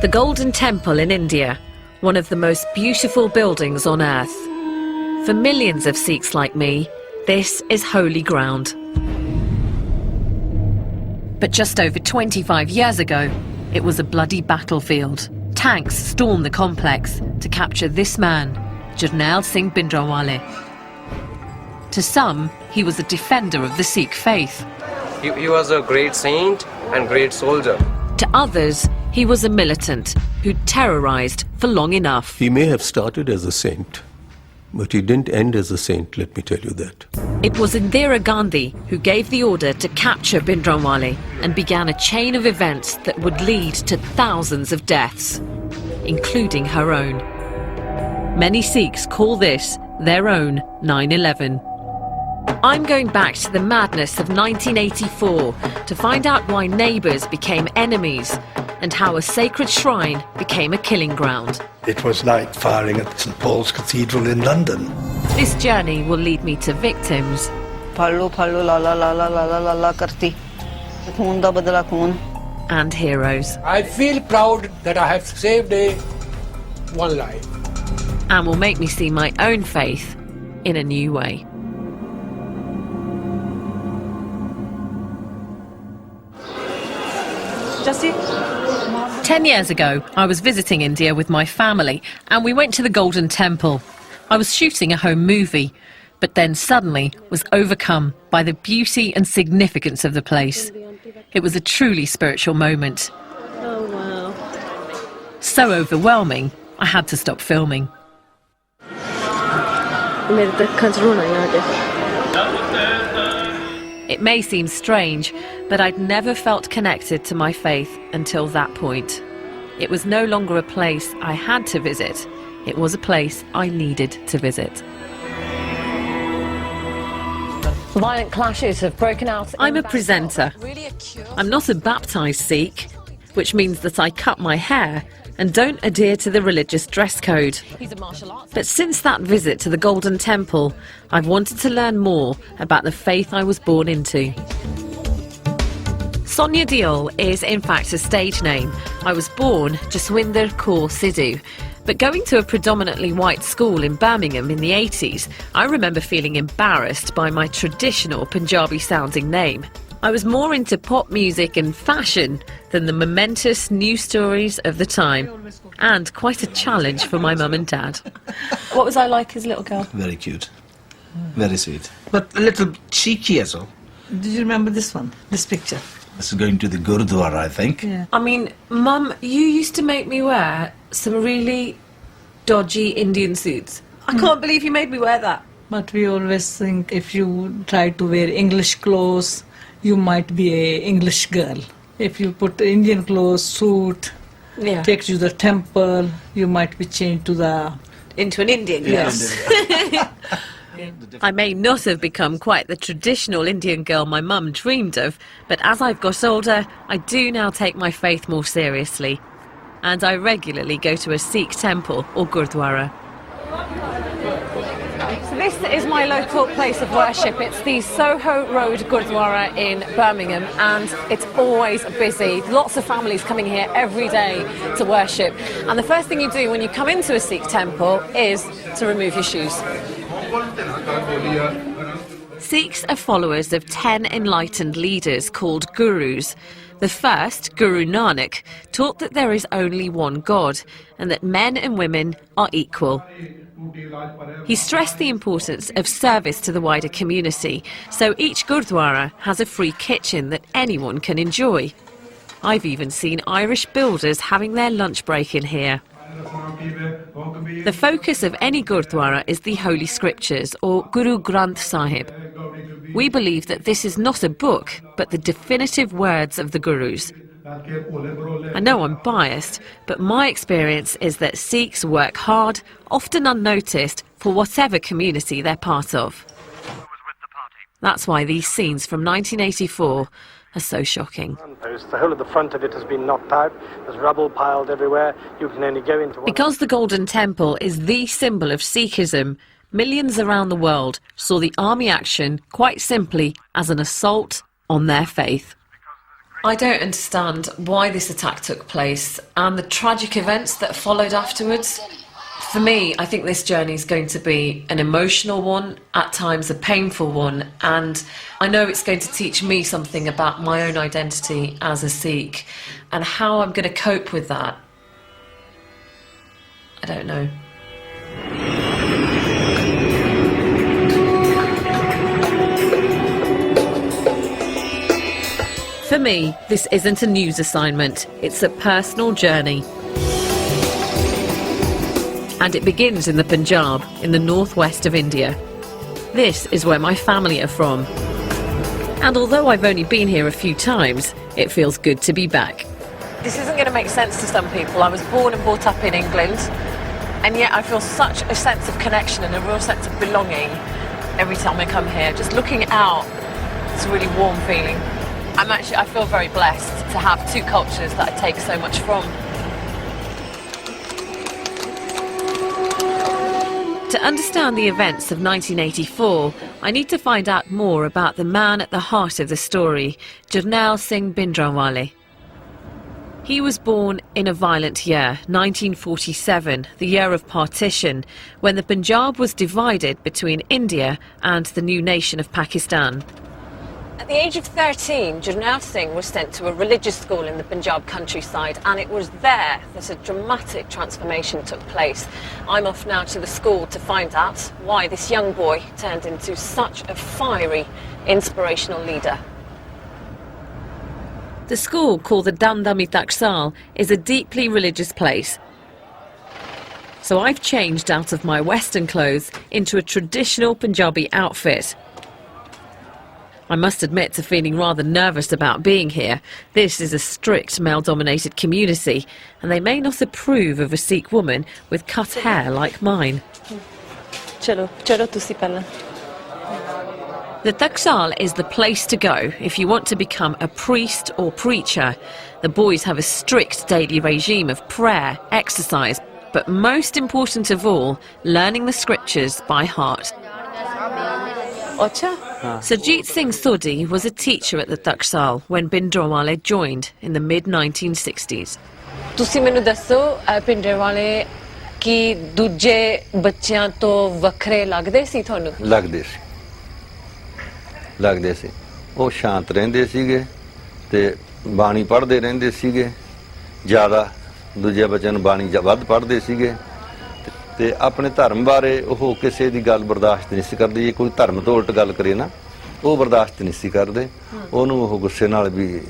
The Golden Temple in India, one of the most beautiful buildings on earth. For millions of Sikhs like me, this is holy ground. But just over 25 years ago, it was a bloody battlefield. Tanks stormed the complex to capture this man, Jarnail Singh Bhindranwale. To some, he was a defender of the Sikh faith. He was a great saint and great soldier. To others, he was a militant who'd terrorized for long enough. He may have started as a saint, but he didn't end as a saint, let me tell you that. It was Indira Gandhi who gave the order to capture Bhindranwale and began a chain of events that would lead to thousands of deaths, including her own. Many Sikhs call this their own 9/11. I'm going back to the madness of 1984 to find out why neighbours became enemies and how a sacred shrine became a killing ground. It was like firing at St Paul's Cathedral in London. This journey will lead me to victims and heroes. I feel proud that I have saved one life. And will make me see my own faith in a new way. Jesse? 10 years ago, I was visiting India with my family and we went to the Golden Temple. I was shooting a home movie, but then suddenly was overcome by the beauty and significance of the place. It was a truly spiritual moment. Oh, wow. So overwhelming, I had to stop filming. It may seem strange, but I'd never felt connected to my faith until that point. It was no longer a place I had to visit. It was a place I needed to visit. Violent clashes have broken out. I'm a presenter. I'm not a baptised Sikh, which means that I cut my hair and don't adhere to the religious dress code. But since that visit to the Golden Temple, I've wanted to learn more about the faith I was born into. Sonia Deol is in fact a stage name. I was born Jaswinder Kaur Sidhu, but going to a predominantly white school in Birmingham in the 80s, I remember feeling embarrassed by my traditional Punjabi-sounding name. I was more into pop music and fashion than the momentous news stories of the time, and quite a challenge for my mum and dad. What was I like as a little girl? Very cute, very sweet, but a little cheeky as well. Did you remember this one, this picture? This is going to the Gurdwara, I think. Yeah. I mean, Mum, you used to make me wear some really dodgy Indian suits. I can't believe you made me wear that. But we always think if you try to wear English clothes, you might be a English girl. If you put Indian clothes, suit, takes you to the temple, you might be changed to the... Into an Indian girl. Yes. I may not have become quite the traditional Indian girl my mum dreamed of, but as I've got older, I do now take my faith more seriously. And I regularly go to a Sikh temple or Gurdwara. So this is my local place of worship. It's the Soho Road Gurdwara in Birmingham, and it's always busy. Lots of families coming here every day to worship. And the first thing you do when you come into a Sikh temple is to remove your shoes. Sikhs are followers of 10 enlightened leaders called gurus. The first, Guru Nanak, taught that there is only one God and that men and women are equal. He stressed the importance of service to the wider community, so each Gurdwara has a free kitchen that anyone can enjoy. I've even seen Irish builders having their lunch break in here. The focus of any Gurdwara is the Holy Scriptures, or Guru Granth Sahib. We believe that this is not a book, but the definitive words of the Gurus. I know I'm biased, but my experience is that Sikhs work hard, often unnoticed, for whatever community they're part of. That's why these scenes from 1984 are so shocking. The whole of the front of it has been knocked out. There's rubble piled everywhere. You can only go into one. Because the Golden Temple is the symbol of Sikhism, millions around the world saw the army action quite simply as an assault on their faith. I don't understand why this attack took place and the tragic events that followed afterwards. For me, I think this journey is going to be an emotional one, at times a painful one, and I know it's going to teach me something about my own identity as a Sikh and how I'm going to cope with that. I don't know. For me, this isn't a news assignment, it's a personal journey. And it begins in the Punjab, in the northwest of India. This is where my family are from. And although I've only been here a few times, it feels good to be back. This isn't going to make sense to some people. I was born and brought up in England, and yet I feel such a sense of connection and a real sense of belonging every time I come here. Just looking out, it's a really warm feeling. I feel very blessed to have two cultures that I take so much from. To understand the events of 1984, I need to find out more about the man at the heart of the story, Jarnail Singh Bhindranwale. He was born in a violent year, 1947, the year of partition, when the Punjab was divided between India and the new nation of Pakistan. At the age of 13, Jarnail Singh was sent to a religious school in the Punjab countryside, and it was there that a dramatic transformation took place. I'm off now to the school to find out why this young boy turned into such a fiery, inspirational leader. The school, called the Dandami Taksal, is a deeply religious place. So I've changed out of my Western clothes into a traditional Punjabi outfit. I must admit to feeling rather nervous about being here. This is a strict male-dominated community, and they may not approve of a Sikh woman with cut hair like mine. The Taksal is the place to go if you want to become a priest or preacher. The boys have a strict daily regime of prayer, exercise, but most important of all, learning the scriptures by heart. Sarjeet Singh Sodhi was a teacher at the Taksal when Bhindranwale joined in the mid-1960s. ਤੁਸੀਂ ਮੈਨੂੰ ਦੱਸੋ ਭਿੰਡਰਾਂਵਾਲੇ ਕੀ ਦੂਜੇ ਬੱਚਿਆਂ ਤੋਂ ਵੱਖਰੇ ਲੱਗਦੇ ਸੀ ਤੁਹਾਨੂੰ? ਲੱਗਦੇ ਸੀ ਉਹ ਸ਼ਾਂਤ ਰਹਿੰਦੇ ਸੀਗੇ ਤੇ ਬਾਣੀ ਪੜ੍ਹਦੇ ਰਹਿੰਦੇ ਸੀਗੇ ਜ਼ਿਆਦਾ ਦੂਜੇ ਬੱਚਿਆਂ ਨੂੰ ਬਾਣੀ ਵੱਧ ਪੜ੍ਹਦੇ ਸੀਗੇ ਤੇ ਆਪਣੇ ਧਰਮ ਬਾਰੇ ਉਹ ਕਿਸੇ ਦੀ ਗੱਲ ਬਰਦਾਸ਼ਤ ਨਹੀਂ ਸੀ ਕਰਦੇ ਜੇ ਕੋਈ ਧਰਮ ਤੋਂ ਉਲਟ ਗੱਲ ਕਰੇ ਨਾ ਉਹ ਬਰਦਾਸ਼ਤ ਨਹੀਂ ਸੀ ਕਰਦੇ ਉਹਨੂੰ ਉਹ ਗੁੱਸੇ ਨਾਲ ਵੀ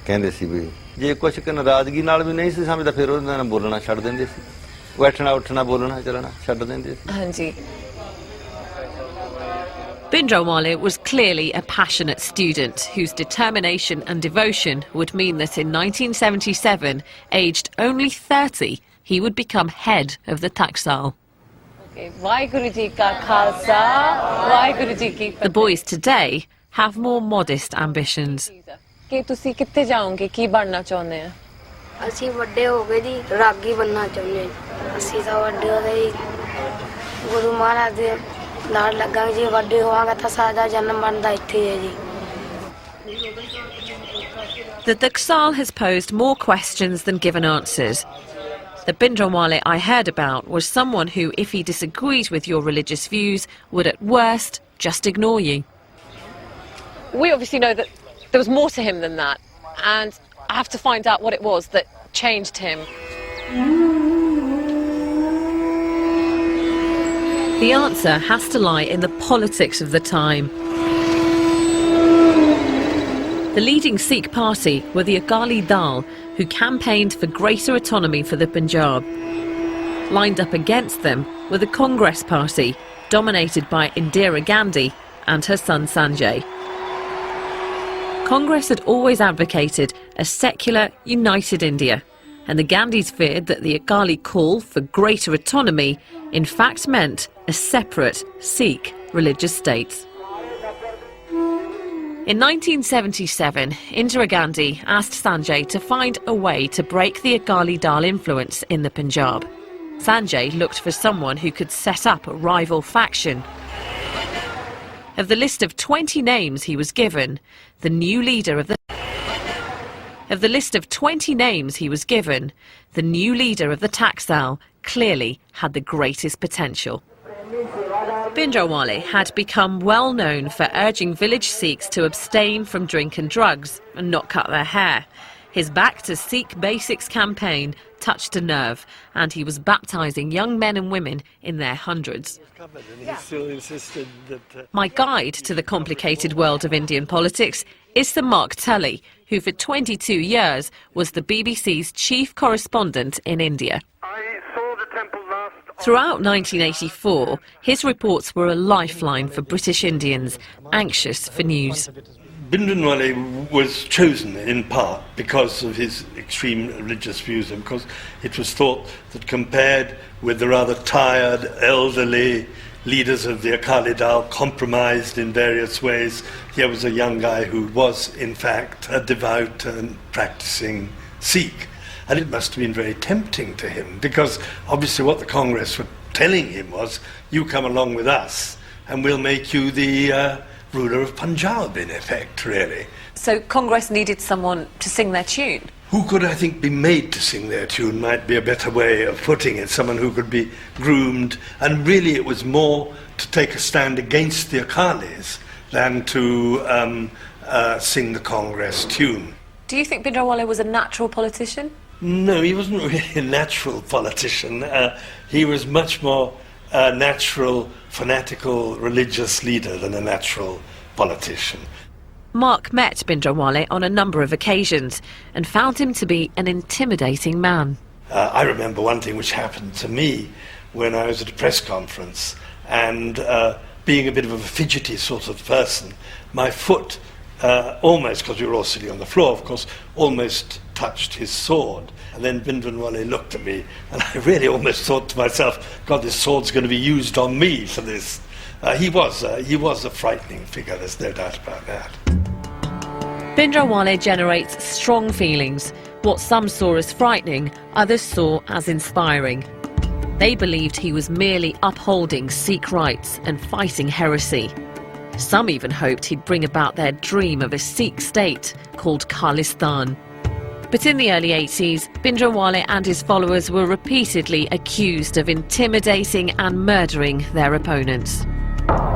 ਕਹਿੰਦੇ ਸੀ ਵੀ ਜੇ ਕੁਝ ਕਿ ਨਾਰਾਜ਼ਗੀ ਨਾਲ ਵੀ ਨਹੀਂ ਸੀ ਸਮਝਦਾ ਫਿਰ ਉਹਦੇ ਨਾਲ ਬੋਲਣਾ ਛੱਡ ਦਿੰਦੇ ਸੀ ਬੈਠਣਾ ਉੱਠਣਾ ਬੋਲਣਾ ਚੱਲਣਾ ਛੱਡ ਦਿੰਦੇ ਸੀ ਹਾਂਜੀ Bhindranwale was clearly a passionate student whose determination and devotion would mean that in 1977, aged only 30, he would become head of the Taksal. The boys today have more modest ambitions. The Taksal has posed more questions than given answers. The Bhindranwale I heard about was someone who, if he disagreed with your religious views, would at worst just ignore you. We obviously know that there was more to him than that, and I have to find out what it was that changed him. The answer has to lie in the politics of the time. The leading Sikh party were the Akali Dal, who campaigned for greater autonomy for the Punjab. Lined up against them were the Congress party, dominated by Indira Gandhi and her son Sanjay. Congress had always advocated a secular, united India, and the Gandhis feared that the Akali call for greater autonomy in fact meant a separate Sikh religious state. In 1977, Indira Gandhi asked Sanjay to find a way to break the Akali Dal influence in the Punjab. Sanjay looked for someone who could set up a rival faction. Of the list of 20 names he was given, the new leader of the Of the list of 20 names he was given, the new leader of the Taxal clearly had the greatest potential. Bhindranwale had become well known for urging village Sikhs to abstain from drink and drugs and not cut their hair. His Back to Sikh Basics campaign touched a nerve, and he was baptising young men and women in their hundreds. My guide to the complicated world of Indian politics is Sir Mark Tully, who for 22 years was the BBC's chief correspondent in India. Throughout 1984, his reports were a lifeline for British Indians, anxious for news. Bhindranwale was chosen in part because of his extreme religious views and because it was thought that compared with the rather tired, elderly leaders of the Akali Dal, compromised in various ways, here was a young guy who was, in fact, a devout and practicing Sikh. And it must have been very tempting to him, because obviously what the Congress were telling him was, you come along with us and we'll make you the ruler of Punjab, in effect, really. So Congress needed someone to sing their tune? Who could, I think, be made to sing their tune might be a better way of putting it. Someone who could be groomed. And really it was more to take a stand against the Akalis than to sing the Congress tune. Do you think Bhindranwale was a natural politician? No, he wasn't really a natural politician. He was much more a natural, fanatical, religious leader than a natural politician. Mark met Bhindranwale on a number of occasions and found him to be an intimidating man. I remember one thing which happened to me when I was at a press conference, and being a bit of a fidgety sort of person, my foot almost, because we were all sitting on the floor, of course, almost touched his sword. And then Bhindranwale looked at me, and I really almost thought to myself, God, this sword's going to be used on me for this. He was a frightening figure, there's no doubt about that. Bhindranwale generates strong feelings. What some saw as frightening, others saw as inspiring. They believed he was merely upholding Sikh rights and fighting heresy. Some even hoped he'd bring about their dream of a Sikh state called Khalistan. But in the early 80s, Bhindranwale and his followers were repeatedly accused of intimidating and murdering their opponents.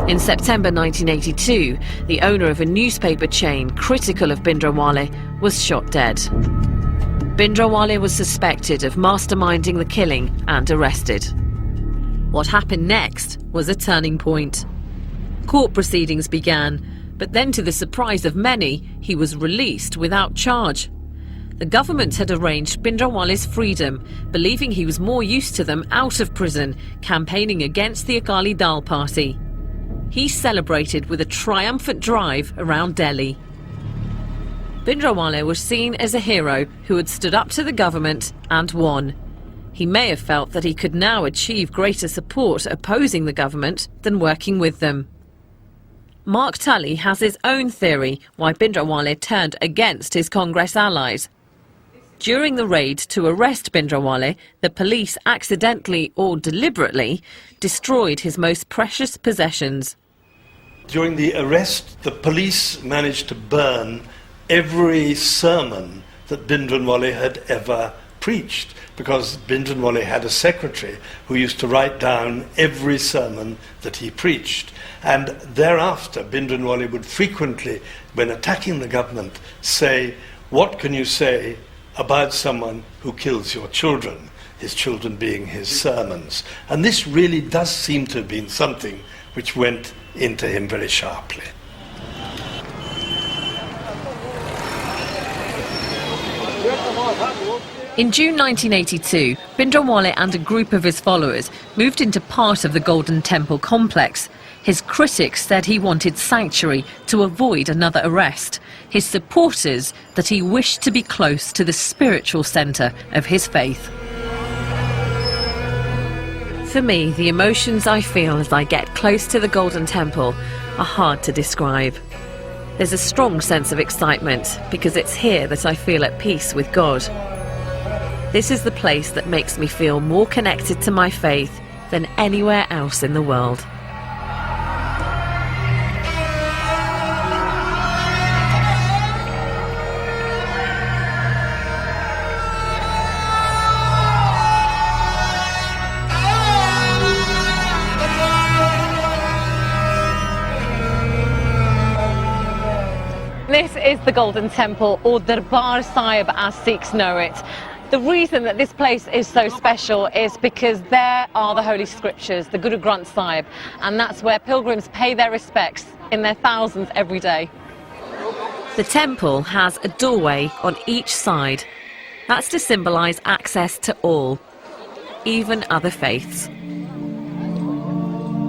In September 1982, the owner of a newspaper chain critical of Bhindranwale was shot dead. Bhindranwale was suspected of masterminding the killing and arrested. What happened next was a turning point. Court proceedings began, but then to the surprise of many, he was released without charge. The government had arranged Bhindranwale's freedom, believing he was more used to them out of prison, campaigning against the Akali Dal party. He celebrated with a triumphant drive around Delhi. Bhindranwale was seen as a hero who had stood up to the government and won. He may have felt that he could now achieve greater support opposing the government than working with them. Mark Tully has his own theory why Bhindranwale turned against his Congress allies. During the raid to arrest Bhindranwale, the police accidentally or deliberately destroyed his most precious possessions. During the arrest, the police managed to burn every sermon that Bhindranwale had ever preached, because Bhindranwale had a secretary who used to write down every sermon that he preached. And thereafter, Bhindranwale would frequently, when attacking the government, say, "What can you say about someone who kills your children?" His children being his sermons. And this really does seem to have been something which went into him very sharply. In June 1982, Bhindranwale and a group of his followers moved into part of the Golden Temple complex. His critics said he wanted sanctuary to avoid another arrest. His supporters that he wished to be close to the spiritual centre of his faith. For me, the emotions I feel as I get close to the Golden Temple are hard to describe. There's a strong sense of excitement because it's here that I feel at peace with God. This is the place that makes me feel more connected to my faith than anywhere else in the world. is the Golden Temple, or Darbar Sahib as Sikhs know it. The reason that this place is so special is because there are the Holy Scriptures, the Guru Granth Sahib, and that's where pilgrims pay their respects in their thousands every day. The temple has a doorway on each side. That's to symbolise access to all, even other faiths.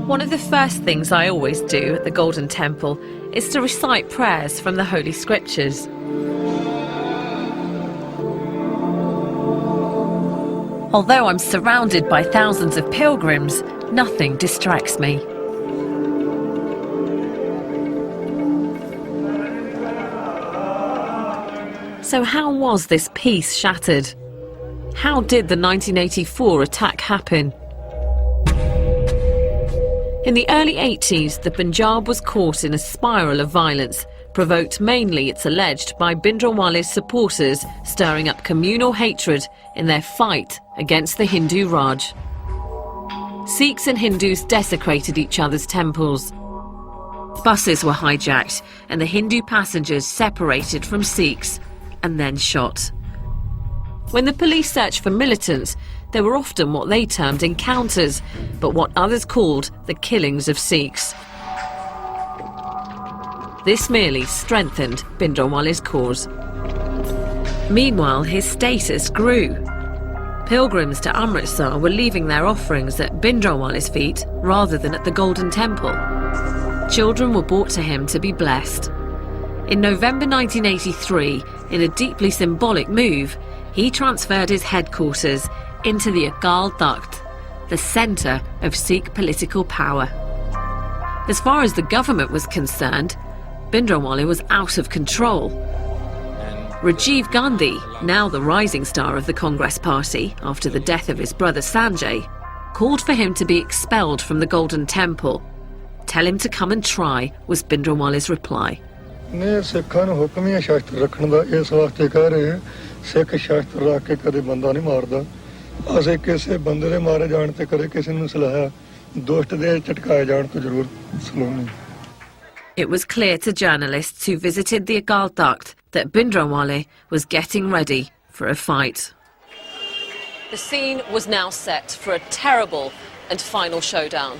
One of the first things I always do at the Golden Temple is to recite prayers from the Holy Scriptures. Although I'm surrounded by thousands of pilgrims, nothing distracts me. So how was this peace shattered? How did the 1984 attack happen? In the early 80s, the Punjab was caught in a spiral of violence, provoked mainly, it's alleged, by Bhindranwale's supporters stirring up communal hatred in their fight against the Hindu Raj. Sikhs and Hindus desecrated each other's temples. Buses were hijacked and the Hindu passengers separated from Sikhs and then shot. When the police searched for militants, there were often what they termed encounters, but what others called the killings of Sikhs. This merely strengthened Bhindranwale's cause. Meanwhile, his status grew. Pilgrims to Amritsar were leaving their offerings at Bhindranwale's feet rather than at the Golden Temple. Children were brought to him to be blessed. In November 1983, in a deeply symbolic move, he transferred his headquarters into the Akal Takht, the centre of Sikh political power. As far as the government was concerned, Bhindranwale was out of control. Rajiv Gandhi, now the rising star of the Congress Party after the death of his brother Sanjay, called for him to be expelled from the Golden Temple. Tell him to come and try, was Bhindranwale's reply. It was clear to journalists who visited the Akal Takht that Bhindranwale was getting ready for a fight. The scene was now set for a terrible and final showdown.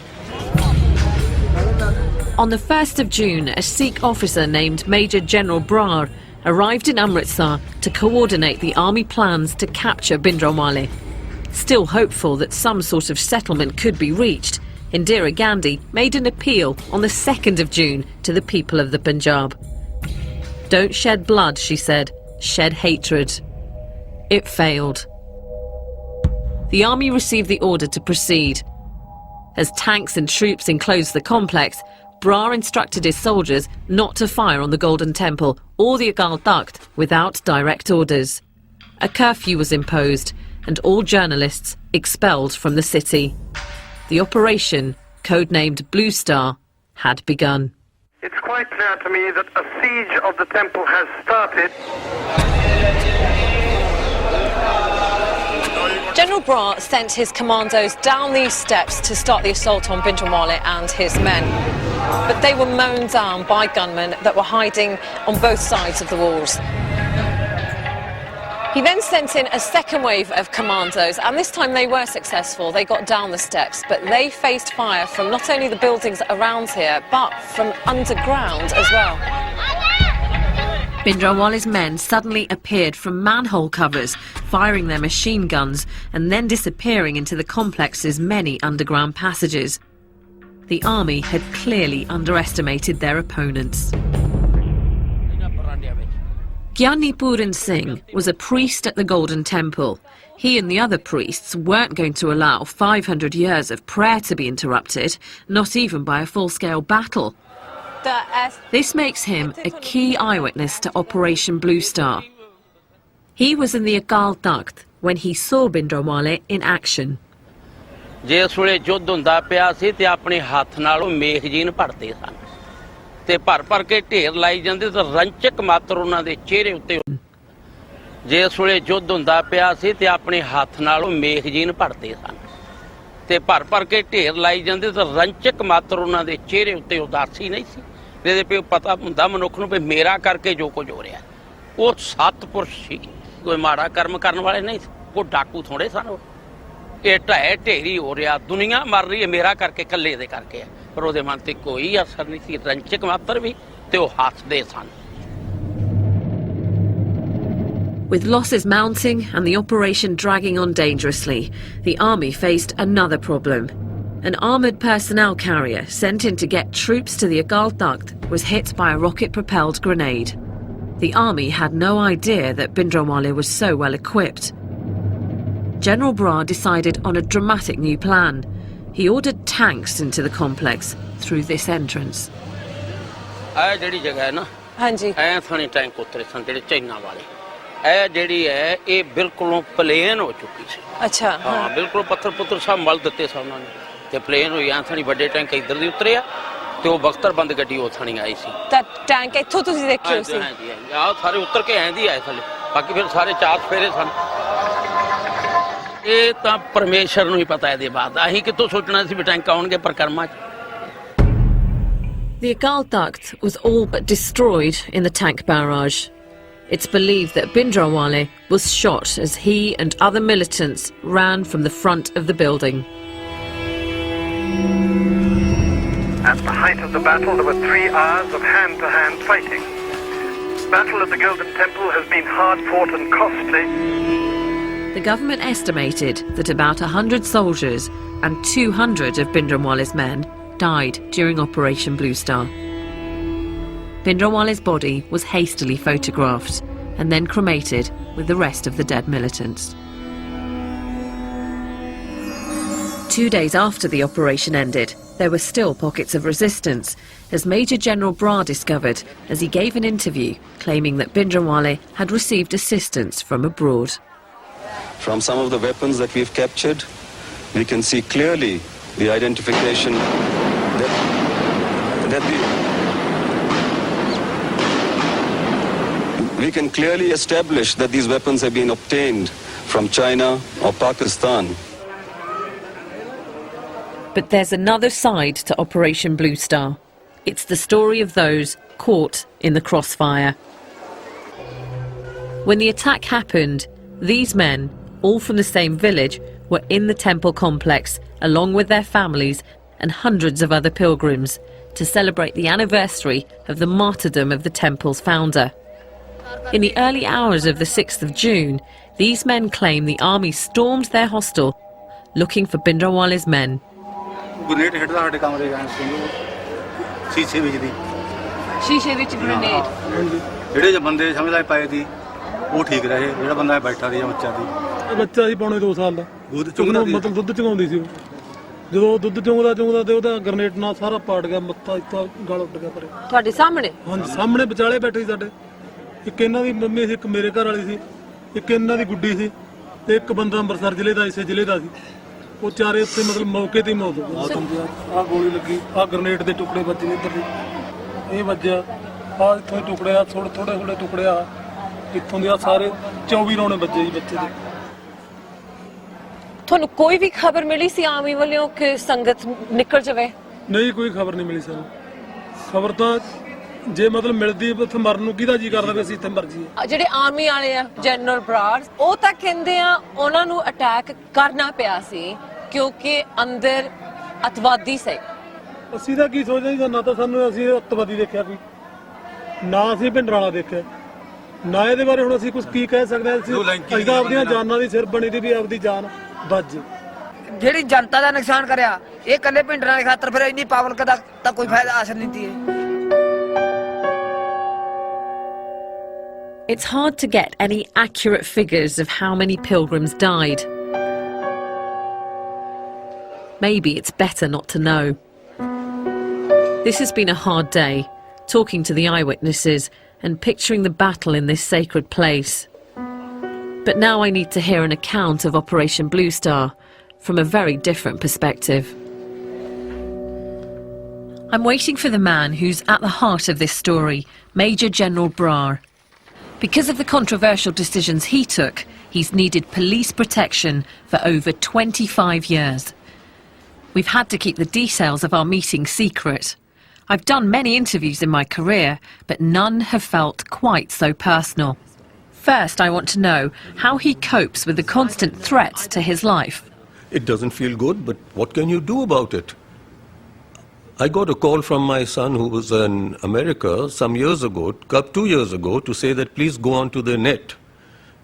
On the 1st of June, a Sikh officer named Major General Brar arrived in Amritsar to coordinate the army plans to capture Bhindranwale. Still hopeful that some sort of settlement could be reached, Indira Gandhi made an appeal on the 2nd of June to the people of the Punjab. Don't shed blood, she said, shed hatred. It failed. The army received the order to proceed. As tanks and troops enclosed the complex, Brar instructed his soldiers not to fire on the Golden Temple or the Akal Takht without direct orders. A curfew was imposed and all journalists expelled from the city. The operation, codenamed Blue Star, had begun. It's quite clear to me that a siege of the temple has started. General Brar sent his commandos down these steps to start the assault on Bhindranwale and his men. But they were mown down by gunmen that were hiding on both sides of the walls. He then sent in a second wave of commandos, and this time they were successful. They got down the steps, but they faced fire from not only the buildings around here, but from underground as well. Bhindranwale's men suddenly appeared from manhole covers, firing their machine guns and then disappearing into the complex's many underground passages. The army had clearly underestimated their opponents. Gyani Puran Singh was a priest at the Golden Temple. He and the other priests weren't going to allow 500 years of prayer to be interrupted, not even by a full-scale battle. This makes him a key eyewitness to Operation Blue Star. He was in the Akal Takht when he saw Bhindranwale in action. ਜਿਸ ਵੇਲੇ ਯੁੱਧ ਹੁੰਦਾ ਪਿਆ ਸੀ ਤੇ ਆਪਣੇ ਹੱਥ ਨਾਲ ਉਹ ਮੇਖਜੀਨ ਭਰਦੇ ਸਨ ਤੇ ਭਰ ਕੇ ਢੇਰ ਲਾਈ ਜਾਂਦੇ ਤੇ ਰੰਚਕ ਮਾਤਰ ਉਹਨਾਂ ਦੇ ਚਿਹਰੇ ਉੱਤੇ ਜਿਸ ਵੇਲੇ ਯੁੱਧ ਹੁੰਦਾ ਪਿਆ ਸੀ ਤੇ ਆਪਣੇ ਹੱਥ ਨਾਲ ਉਹ ਮੇਖਜੀਨ ਭਰਦੇ ਸਨ ਤੇ ਭਰ ਕੇ ਢੇਰ ਲਾਈ ਜਾਂਦੇ ਤੇ ਰੰਚਕ ਮਾਤਰ ਉਹਨਾਂ ਦੇ ਚਿਹਰੇ ਉੱਤੇ ਉਦਾਸੀ ਨਹੀਂ ਸੀ ਇਹਦੇ ਪਿਓ ਪਤਾ ਹੁੰਦਾ ਮਨੁੱਖ ਨੂੰ ਵੀ ਮੇਰਾ ਕਰਕੇ ਜੋ ਕੁਝ ਹੋ ਰਿਹਾ। ਉਹ ਸਤਪੁਰਸ਼ ਸੀ, ਕੋਈ ਮਾੜਾ ਕਰਮ ਕਰਨ ਵਾਲੇ ਨਹੀਂ, ਕੋਈ ਡਾਕੂ ਥੋੜੇ ਸਨ। ਇਹ ਢਹਿ ਢੇਰੀ ਹੋ ਰਿਹਾ, ਦੁਨੀਆ ਮਰ ਰਹੀ ਹੈ ਮੇਰਾ ਕਰਕੇ, ਇਕੱਲੇ ਦੇ ਕਰਕੇ ਆ। ਪਰ ਉਹਦੇ ਮਨ ਤੇ ਕੋਈ ਅਸਰ ਨਹੀਂ ਸੀ, ਰੰਚਕ ਮਾਤਰ ਵੀ, ਤੇ ਉਹ ਹੱਸਦੇ ਸਨ। With losses mounting and the operation dragging on dangerously, the army faced another problem. An armoured personnel carrier sent in to get troops to the Agal Takht was hit by a rocket-propelled grenade. The army had no idea that Bhindranwale was so well equipped. General Brar decided on a dramatic new plan. He ordered tanks into the complex through this entrance. ਇਹ ਜਿਹੜੀ ਜਗ੍ਹਾ ਹੈ ਨਾ, ਹਾਂਜੀ, ਐ ਥਾਣੀ tank ਉਤਰੇ ਸਨ ਜਿਹੜੇ ਚਾਈਨਾ ਵਾਲੇ। ਇਹ ਜਿਹੜੀ ਹੈ ਇਹ ਬਿਲਕੁਲੋਂ ਪਲੇਨ ਹੋ ਚੁੱਕੀ ਸੀ। ਅੱਛਾ, ਹਾਂ, ਬਿਲਕੁਲ ਪੱਥਰ ਪੁੱਤਰ ਸਭ ਮਲ ਦਿੱਤੇ ਸਨ ਉਹਨਾਂ ਨੇ, ਤੇ ਪਲੇਨ ਹੋਈ ਐ ਥਾਣੀ ਵੱਡੇ ਟੈਂਕ ਇੱਧਰ ਦੀ ਉਤਰਿਆ, ਤੇ ਉਹ ਬਖਤਰਬੰਦ ਗੱਡੀ ਉਹ ਥਾਣੀ ਆਈ ਸੀ। ਤਾਂ ਟੈਂਕ ਇੱਥੋਂ ਤੁਸੀਂ ਦੇਖਿਓ ਸੀ? ਹਾਂਜੀ, ਆਹ ਸਾਰੇ ਉਤਰ ਕੇ ਐਂ ਦੀ ਆਏ ਥੱਲੇ, ਬਾਕੀ ਫਿਰ ਸਾਰੇ ਚਾਰ ਫੇਰੇ ਸਨ। ਇਹ ਤਾਂ ਪਰਮੇਸ਼ਰ ਨੂੰ ਹੀ ਪਤਾ ਇਹਦੇ ਬਾਅਦ, ਅਸੀਂ ਕਿੱਥੋਂ ਸੋਚਣਾ ਸੀ ਵੀ ਟੈਂਕ ਆਉਣਗੇ ਪਰਕਰਮਾ 'ਚ। The Agal Takht was all but destroyed in the tank barrage. It's believed that Bhindranwale was shot as he and other militants ran from the front of the building. At the height of the battle, there were 3 hours of hand-to-hand fighting. Battle at the Golden Temple has been hard-fought and costly. The government estimated that about 100 soldiers and 200 of Bhindranwale's men died during Operation Blue Star. Bhindranwale's body was hastily photographed and then cremated with the rest of the dead militants. 2 days after the operation ended, there were still pockets of resistance, as Major General Brar discovered as he gave an interview claiming that Bhindranwale had received assistance from abroad. From some of the weapons that we've captured, we can see clearly the identification we can clearly establish that these weapons have been obtained from China or Pakistan. But there's another side to Operation Blue Star. It's the story of those caught in the crossfire. When the attack happened, these men, all from the same village, were in the temple complex along with their families and hundreds of other pilgrims to celebrate the anniversary of the martyrdom of the temple's founder. In the early hours of the 6th of June, these men claim the army stormed their hostel looking for Bhindranwale's men. Grenade hit ਸਾਡੇ ਕਮਰੇ ਗਏ ਸ਼ੀਸ਼ੇ ਵਿੱਚ ਦੀ ਸ਼ੀਸ਼ੇ ਵਿੱਚ grenade ਜਿਹੜੇ ਜੇ ਬੰਦੇ ਸਮਝ ਲੈ ਪਏ ਸੀ ਉਹ ਠੀਕ ਰਹੇ, ਜਿਹੜਾ ਬੰਦਾ ਬੈਠਾ ਸੀ ਬੱਚਾ ਸੀ ਪੌਣੇ 2 ਸਾਲ ਦਾ, ਦੁੱਧ ਚੁੰਗਦਾ, ਮਤਲਬ ਦੁੱਧ ਚੁੰਗਾਉਂਦੀ ਸੀ। ਜਦੋਂ ਦੁੱਧ ਚੁੰਗਦਾ ਤੇ ਉਹਦਾ ਗ੍ਰੇਨੇਡ ਨਾਲ ਸਾਰਾ ਪਾੜ ਗਿਆ, ਮੱਥਾ ਇੱਥੋਂ ਗਲ ਉੱਡ ਗਿਆ ਪਰੇ। ਤੁਹਾਡੇ ਸਾਹਮਣੇ? ਹਾਂਜੀ, ਸਾਹਮਣੇ ਵਿਚਾਲੇ ਬੈਠੇ ਸੀ ਸਾਡੇ। ਇੱਕ ਇਹਨਾਂ ਦੀ ਮੰਮੀ ਸੀ, ਇੱਕ ਮੇਰੇ ਘਰ ਵਾਲੀ ਸੀ, ਇੱਕ ਇਹਨਾਂ ਦੀ ਗੁੱਡੀ ਸੀ, ਤੇ ਇੱਕ ਬੰਦਾ ਅੰਮ੍ਰਿਤਸਰ ਜ਼ਿਲ੍ਹੇ ਦਾ, ਇਸੇ ਜ਼ਿਲ੍ਹੇ ਦਾ ਸੀ। ਉਹ ਚਾਰੇ ਉੱਥੇ ਮਤਲਬ ਮੌਕੇ ਤੇ ਹੀ ਮੌਤ ਹੋ ਗਈ। ਆਹ ਗੋਲੀ ਲੱਗੀ, ਆਹ ਗ੍ਰੇਨੇਡ ਦੇ ਟੁਕੜੇ ਵੱਜੇ ਨੇ ਇੱਧਰ ਦੇ, ਇਹ ਵੱਜਿਆ, ਆਹ ਇੱਥੋਂ ਦੇ ਟੁਕੜੇ, ਆ ਥੋੜੇ ਟੁਕੜੇ, ਆ ਇੱਥੋਂ ਦੇ, ਆ ਸਾਰੇ 24 ਰੌਣੇ ਵੱਜੇ ਜੀ ਬੱਚੇ ਦੇ। ਤੁਹਾਨੂੰ ਕੋਈ ਵੀ ਖਬਰ ਮਿਲੀ ਸੀ ਆਰਮੀ ਵੱਲੋਂ ਕਿ ਸੰਗਤ ਨਿਕਲ ਜਾਵੇ? ਨਹੀਂ, ਕੋਈ ਖਬਰ ਨਹੀਂ ਮਿਲੀ ਸਾਨੂੰ। ਖਬਰ ਤਾਂ ਜੇ ਮਤਲਬ ਮਿਲਦੀ ਉੱਥੇ ਮਰਨ ਨੂੰ ਕਿਹਦਾ ਜੀ ਕਰਦਾ ਵੀ ਅਸੀਂ ਇੱਥੇ ਮਰ ਜਾਈਏ। ਜਿਹੜੇ ਆਰਮੀ ਵਾਲੇ ਆ, ਜਨਰਲ ਬਰਾਰ, ਉਹ ਤਾਂ ਕਹਿੰਦੇ ਆ ਉਹਨਾਂ ਨੂੰ ਅਟੈਕ ਕਰਨਾ ਪਿਆ ਸੀ ਕਿਉਂਕਿ ਅੰਦਰ ਅਤਵਾਦੀ ਸੀ। ਅਸੀਂ ਤਾਂ ਕੀ ਸੋਚਦੇ ਸੀ, ਨਾ ਤਾਂ ਸਾਨੂੰ ਅਸੀਂ ਅਤਵਾਦੀ ਦੇਖਿਆ ਕੋਈ, ਨਾ ਅਸੀਂ ਭਿੰਡਰਾਲਾ ਦੇਖਿਆ, ਨਾ ਇਹਦੇ ਬਾਰੇ ਹੁਣ ਅਸੀਂ ਕੁਝ ਕੀ ਕਹਿ ਸਕਦੇ ਹਾਂ। ਅਸੀਂ ਤਾਂ ਆਪਣੀਆਂ ਜਾਨਾਂ ਦੀ ਸਿਰ ਬਣੀ ਦੀ ਵੀ ਆਪਦੀ ਜਾਨ ਬਚ। ਜਿਹੜੀ ਜਨਤਾ ਦਾ ਨੁਕਸਾਨ ਕਰਿਆ ਇਹ ਇਕੱਲੇ ਭਿੰਡਰਾਂ ਦੇ ਖਾਤਰ, ਫਿਰ ਇੰਨੀ ਪਬਲਿਕ ਦਾ ਤਾਂ ਕੋਈ ਫਾਇਦਾ ਹਾਸਲ ਨਹੀਂ ਸੀ। It's hard to get any accurate figures of how many pilgrims died. Maybe it's better not to know. This has been a hard day, talking to the eyewitnesses and picturing the battle in this sacred place. But now I need to hear an account of Operation Blue Star from a very different perspective. I'm waiting for the man who's at the heart of this story, Major General Brar. Because of the controversial decisions he took, he's needed police protection for over 25 years. We've had to keep the details of our meeting secret. I've done many interviews in my career, but none have felt quite so personal. First, I want to know how he copes with the constant threats to his life. It doesn't feel good, but what can you do about it? I got a call from my son who was in America some years ago, 2 years ago, to say that please go onto the net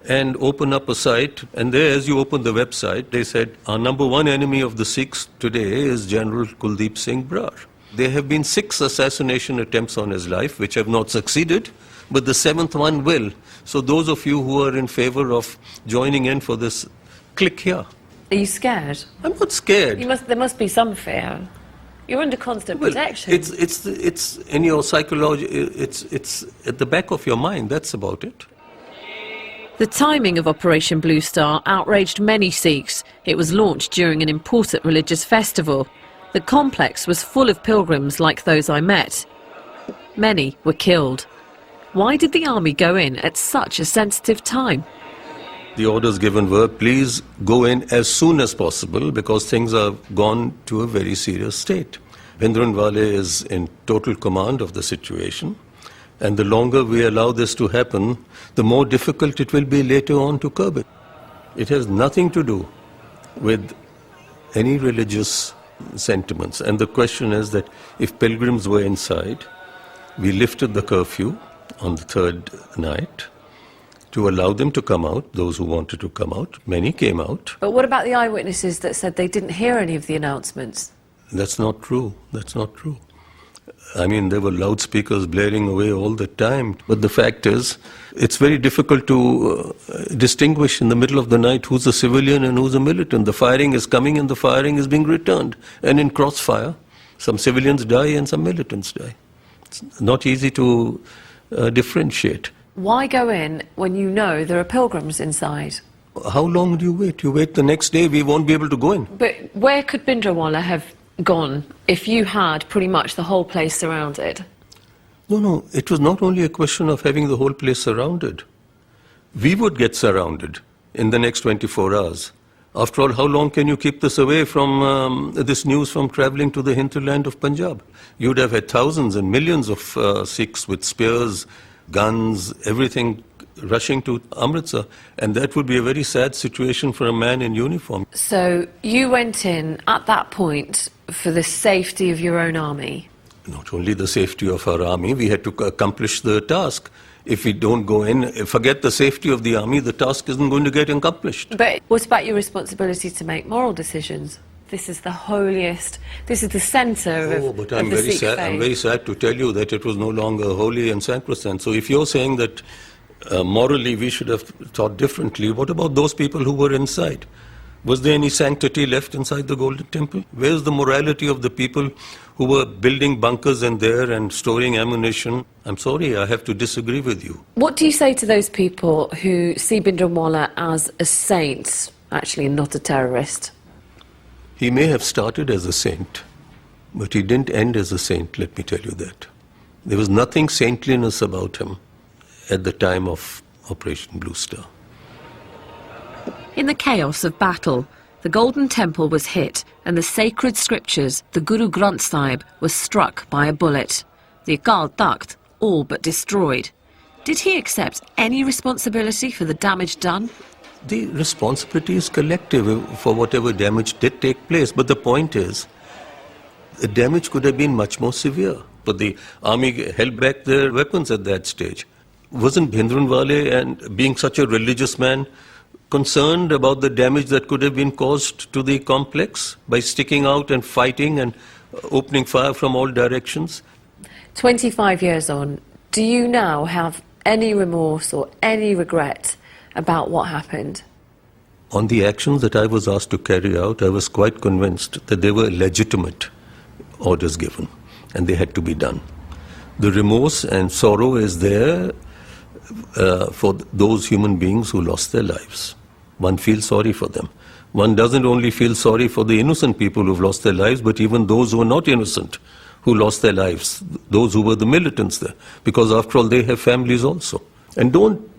and open up a site. And there, as you open the website, they said, our number one enemy of the Sikhs today is General Kuldeep Singh Brar. There have been 6 assassination attempts on his life, which have not succeeded, but the 7th one will. So those of you who are in favor of joining in for this, click here. Are you scared? I'm not scared. There must be some fear. You're under constant protection. It's in your psychology, it's at the back of your mind, that's about it. The timing of Operation Blue Star outraged many Sikhs. It was launched during an important religious festival. The complex was full of pilgrims like those I met. Many were killed. Why did the army go in at such a sensitive time? The orders given were, please go in as soon as possible because things have gone to a very serious state. Bhindranwale is in total command of the situation, and the longer we allow this to happen, the more difficult it will be later on to curb it. It has nothing to do with any religious sentiments. And the question is that if pilgrims were inside, we lifted the curfew on the 3rd night to allow them to come out, those who wanted to come out. Many came out. But what about the eyewitnesses that said they didn't hear any of the announcements? That's not true. That's not true. I mean, there were loudspeakers blaring away all the time. But the fact is, it's very difficult to distinguish in the middle of the night who's a civilian and who's a militant. The firing is coming and the firing is being returned. And in crossfire, some civilians die and some militants die. It's not easy to differentiate. Why go in when you know there are pilgrims inside? How long do you wait? You wait the next day, we won't be able to go in. But where could Bhindranwale have gone if you had pretty much the whole place surrounded? No, it was not only a question of having the whole place surrounded. We would get surrounded in the next 24 hours. After all, how long can you keep this away from this news from travelling to the hinterland of Punjab? You'd have had thousands and millions of Sikhs with spears, guns, everything rushing to Amritsar, and that would be a very sad situation for a man in uniform. So you went in at that point for the safety of your own army? Not only the safety of our army, we had to accomplish the task. If we don't go in, forget the safety of the army, the task isn't going to get accomplished. But what about your responsibility to make moral decisions? This is the holiest, this is the centre of but I'm very sad. I'm very sad to tell you that it was no longer holy and sacrosanct. So if you're saying that morally we should have thought differently, what about those people who were inside? Was there any sanctity left inside the Golden Temple? Where's the morality of the people who were building bunkers in there and storing ammunition? I'm sorry, I have to disagree with you. What do you say to those people who see Bhindranwale as a saint, actually, and not a terrorist? He may have started as a saint, but he didn't end as a saint, let me tell you that. There was nothing saintliness about him at the time of Operation Blue Star. In the chaos of battle, the Golden Temple was hit and the sacred scriptures, the Guru Granth Sahib, was struck by a bullet. The Akal Takht all but destroyed. Did he accept any responsibility for the damage done? The responsibility is collective for whatever damage did take place. But the point is, the damage could have been much more severe. But the army held back their weapons at that stage. Wasn't Bhindranwale, and being such a religious man, concerned about the damage that could have been caused to the complex by sticking out and fighting and opening fire from all directions? 25 years on, do you now have any remorse or any regret about what happened? On the actions that I was asked to carry out, I was quite convinced that they were legitimate orders given and they had to be done. The remorse and sorrow is there for those human beings who lost their lives. One feels sorry for them. One doesn't only feel sorry for the innocent people who've lost their lives, but even those who are not innocent who lost their lives, those who were the militants there, because after all they have families also. And don't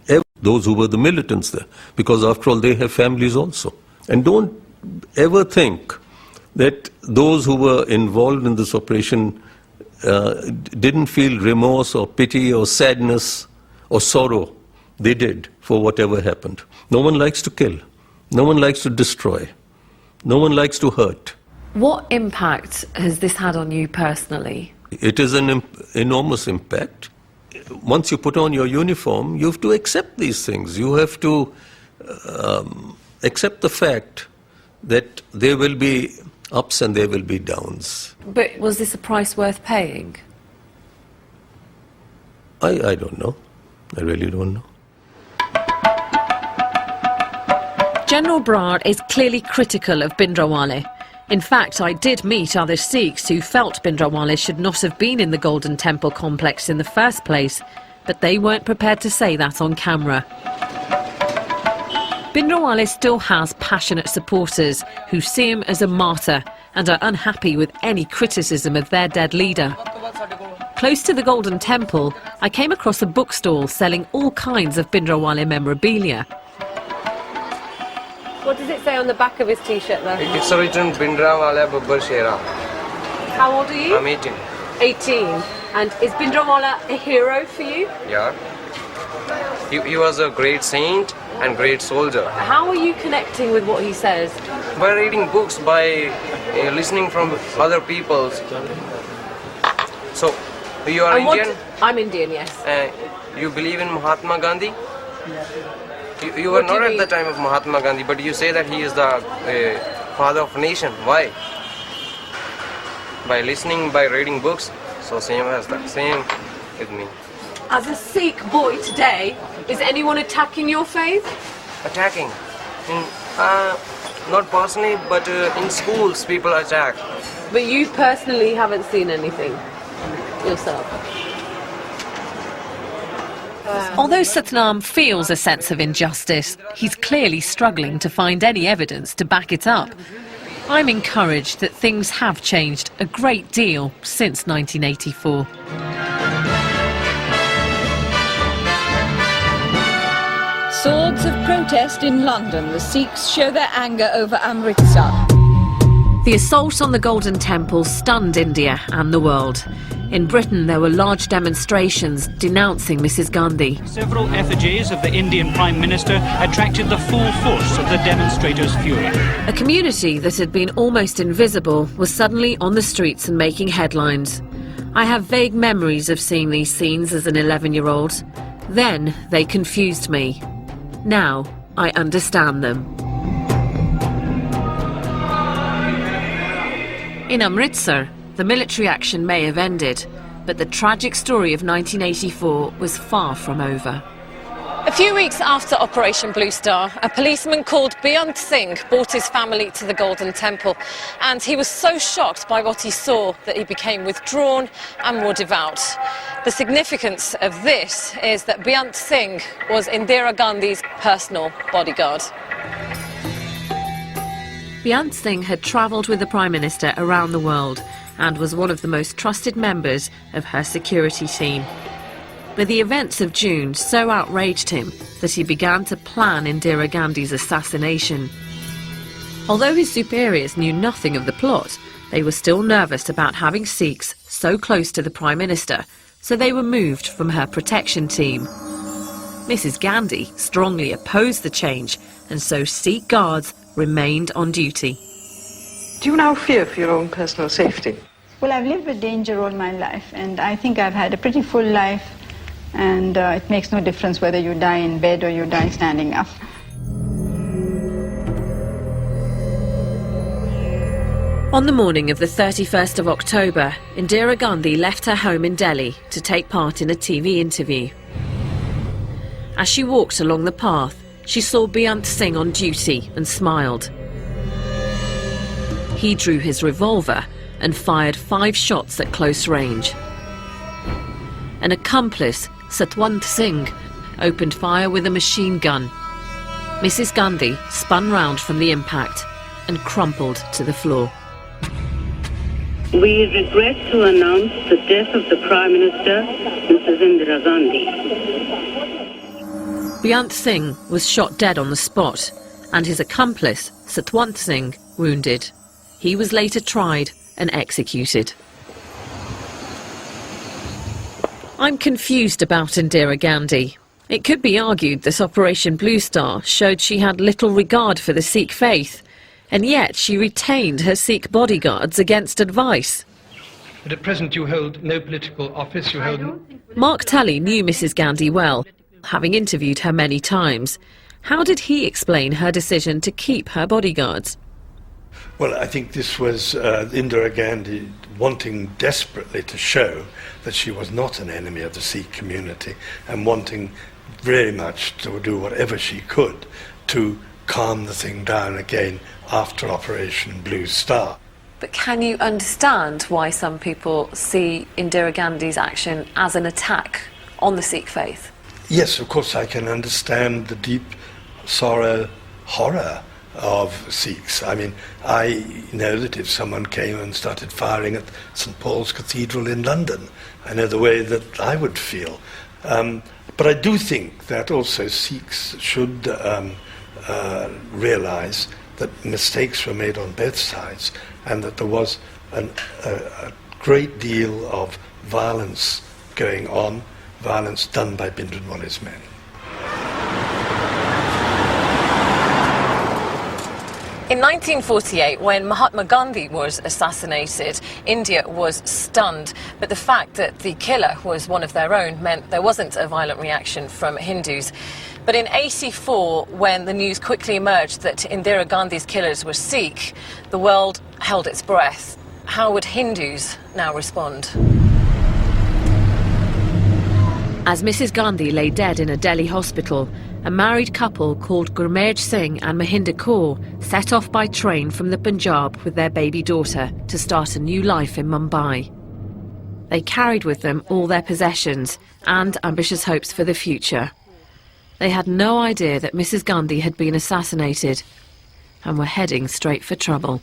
ever those who were the militants there, because after all they have families also. And don't ever think that those who were involved in this operation didn't feel remorse or pity or sadness or sorrow. They did for whatever happened. No one likes to kill. No one likes to destroy. No one likes to hurt. What impact has this had on you personally? It is an enormous impact. Once you put on your uniform, you have to accept these things. You have to accept the fact that there will be ups and there will be downs. But was this a price worth paying? I don't know. I really don't know. General Brar is clearly critical of Bhindranwale. In fact, I did meet other Sikhs who felt Bhindranwale should not have been in the Golden Temple complex in the first place, but they weren't prepared to say that on camera. Bhindranwale still has passionate supporters who see him as a martyr and are unhappy with any criticism of their dead leader. Close to the Golden Temple, I came across a bookstall selling all kinds of Bhindranwale memorabilia. What does it say on the back of his t-shirt there? It's written Bhindranwale Babbar Shera. How old are you? I'm 18. 18. And is Bhindranwale a hero for you? Yeah. He was a great saint and great soldier. How are you connecting with what he says? By reading books, by listening from other people. So, you are Indian? I'm Indian, yes. You believe in Mahatma Gandhi? You were not at the time of Mahatma Gandhi, but you say that he is the father of nation. Why? By listening, by reading books. So same with me. As a Sikh boy today, is anyone attacking your faith? Attacking? Not personally, but in schools people attack. But you personally haven't seen anything yourself? Although Satnam feels a sense of injustice, he's clearly struggling to find any evidence to back it up. I'm encouraged that things have changed a great deal since 1984. Swords of protest in London. The Sikhs show their anger over Amritsar. The assault on the Golden Temple stunned India and the world. In Britain, there were large demonstrations denouncing Mrs. Gandhi. Several effigies of the Indian Prime Minister attracted the full force of the demonstrators' fury. A community that had been almost invisible was suddenly on the streets and making headlines. I have vague memories of seeing these scenes as an 11-year-old. Then they confused me. Now I understand them. In Amritsar, the military action may have ended, but the tragic story of 1984 was far from over. A few weeks after Operation Blue Star, a policeman called Beyant Singh brought his family to the Golden Temple, and he was so shocked by what he saw that he became withdrawn and more devout. The significance of this is that Beyant Singh was Indira Gandhi's personal bodyguard. Beyant Singh had travelled with the Prime Minister around the world and was one of the most trusted members of her security team. But the events of June so outraged him that he began to plan Indira Gandhi's assassination. Although his superiors knew nothing of the plot, they were still nervous about having Sikhs so close to the Prime Minister, so they were moved from her protection team. Mrs. Gandhi strongly opposed the change, and so Sikh guards remained on duty. Do you now fear for your own personal safety? Well, I've lived with danger all my life, and I think I've had a pretty full life, and it makes no difference whether you die in bed or you die standing up. On the morning of the 31st of October, Indira Gandhi left her home in Delhi to take part in a TV interview. As she walked along the path, she saw Beyant Singh on duty and smiled. He drew his revolver and fired 5 shots at close range. An accomplice, Satwant Singh, opened fire with a machine gun. Mrs. Gandhi spun round from the impact and crumpled to the floor. We regret to announce the death of the Prime Minister, Mrs. Indira Gandhi. Beyant Singh was shot dead on the spot, and his accomplice, Satwant Singh, wounded. He was later tried and executed. I'm confused about Indira Gandhi. It could be argued that Operation Blue Star showed she had little regard for the Sikh faith, and yet she retained her Sikh bodyguards against advice. But at present you hold no political office, you hold... Mark Tully knew Mrs Gandhi well, having interviewed her many times. How did he explain her decision to keep her bodyguards? Well, I think this was Indira Gandhi wanting desperately to show that she was not an enemy of the Sikh community and wanting very much to do whatever she could to calm the thing down again after Operation Blue Star. But can you understand why some people see Indira Gandhi's action as an attack on the Sikh faith? Yes, of course I can understand the deep sorrow, horror of Sikhs. I mean, I know that if someone came and started firing at St Paul's Cathedral in London, I know the way that I would feel. But I do think that also Sikhs should realise that mistakes were made on both sides and that there was a great deal of violence going on, violence done by Bhindranwale's men. In 1948, when Mahatma Gandhi was assassinated, India was stunned. But the fact that the killer was one of their own meant there wasn't a violent reaction from Hindus. But in '84, when the news quickly emerged that Indira Gandhi's killers were Sikh, the world held its breath. How would Hindus now respond? As Mrs Gandhi lay dead in a Delhi hospital, a married couple called Gurmeet Singh and Mahinder Kaur set off by train from the Punjab with their baby daughter to start a new life in Mumbai. They carried with them all their possessions and ambitious hopes for the future. They had no idea that Mrs Gandhi had been assassinated and were heading straight for trouble.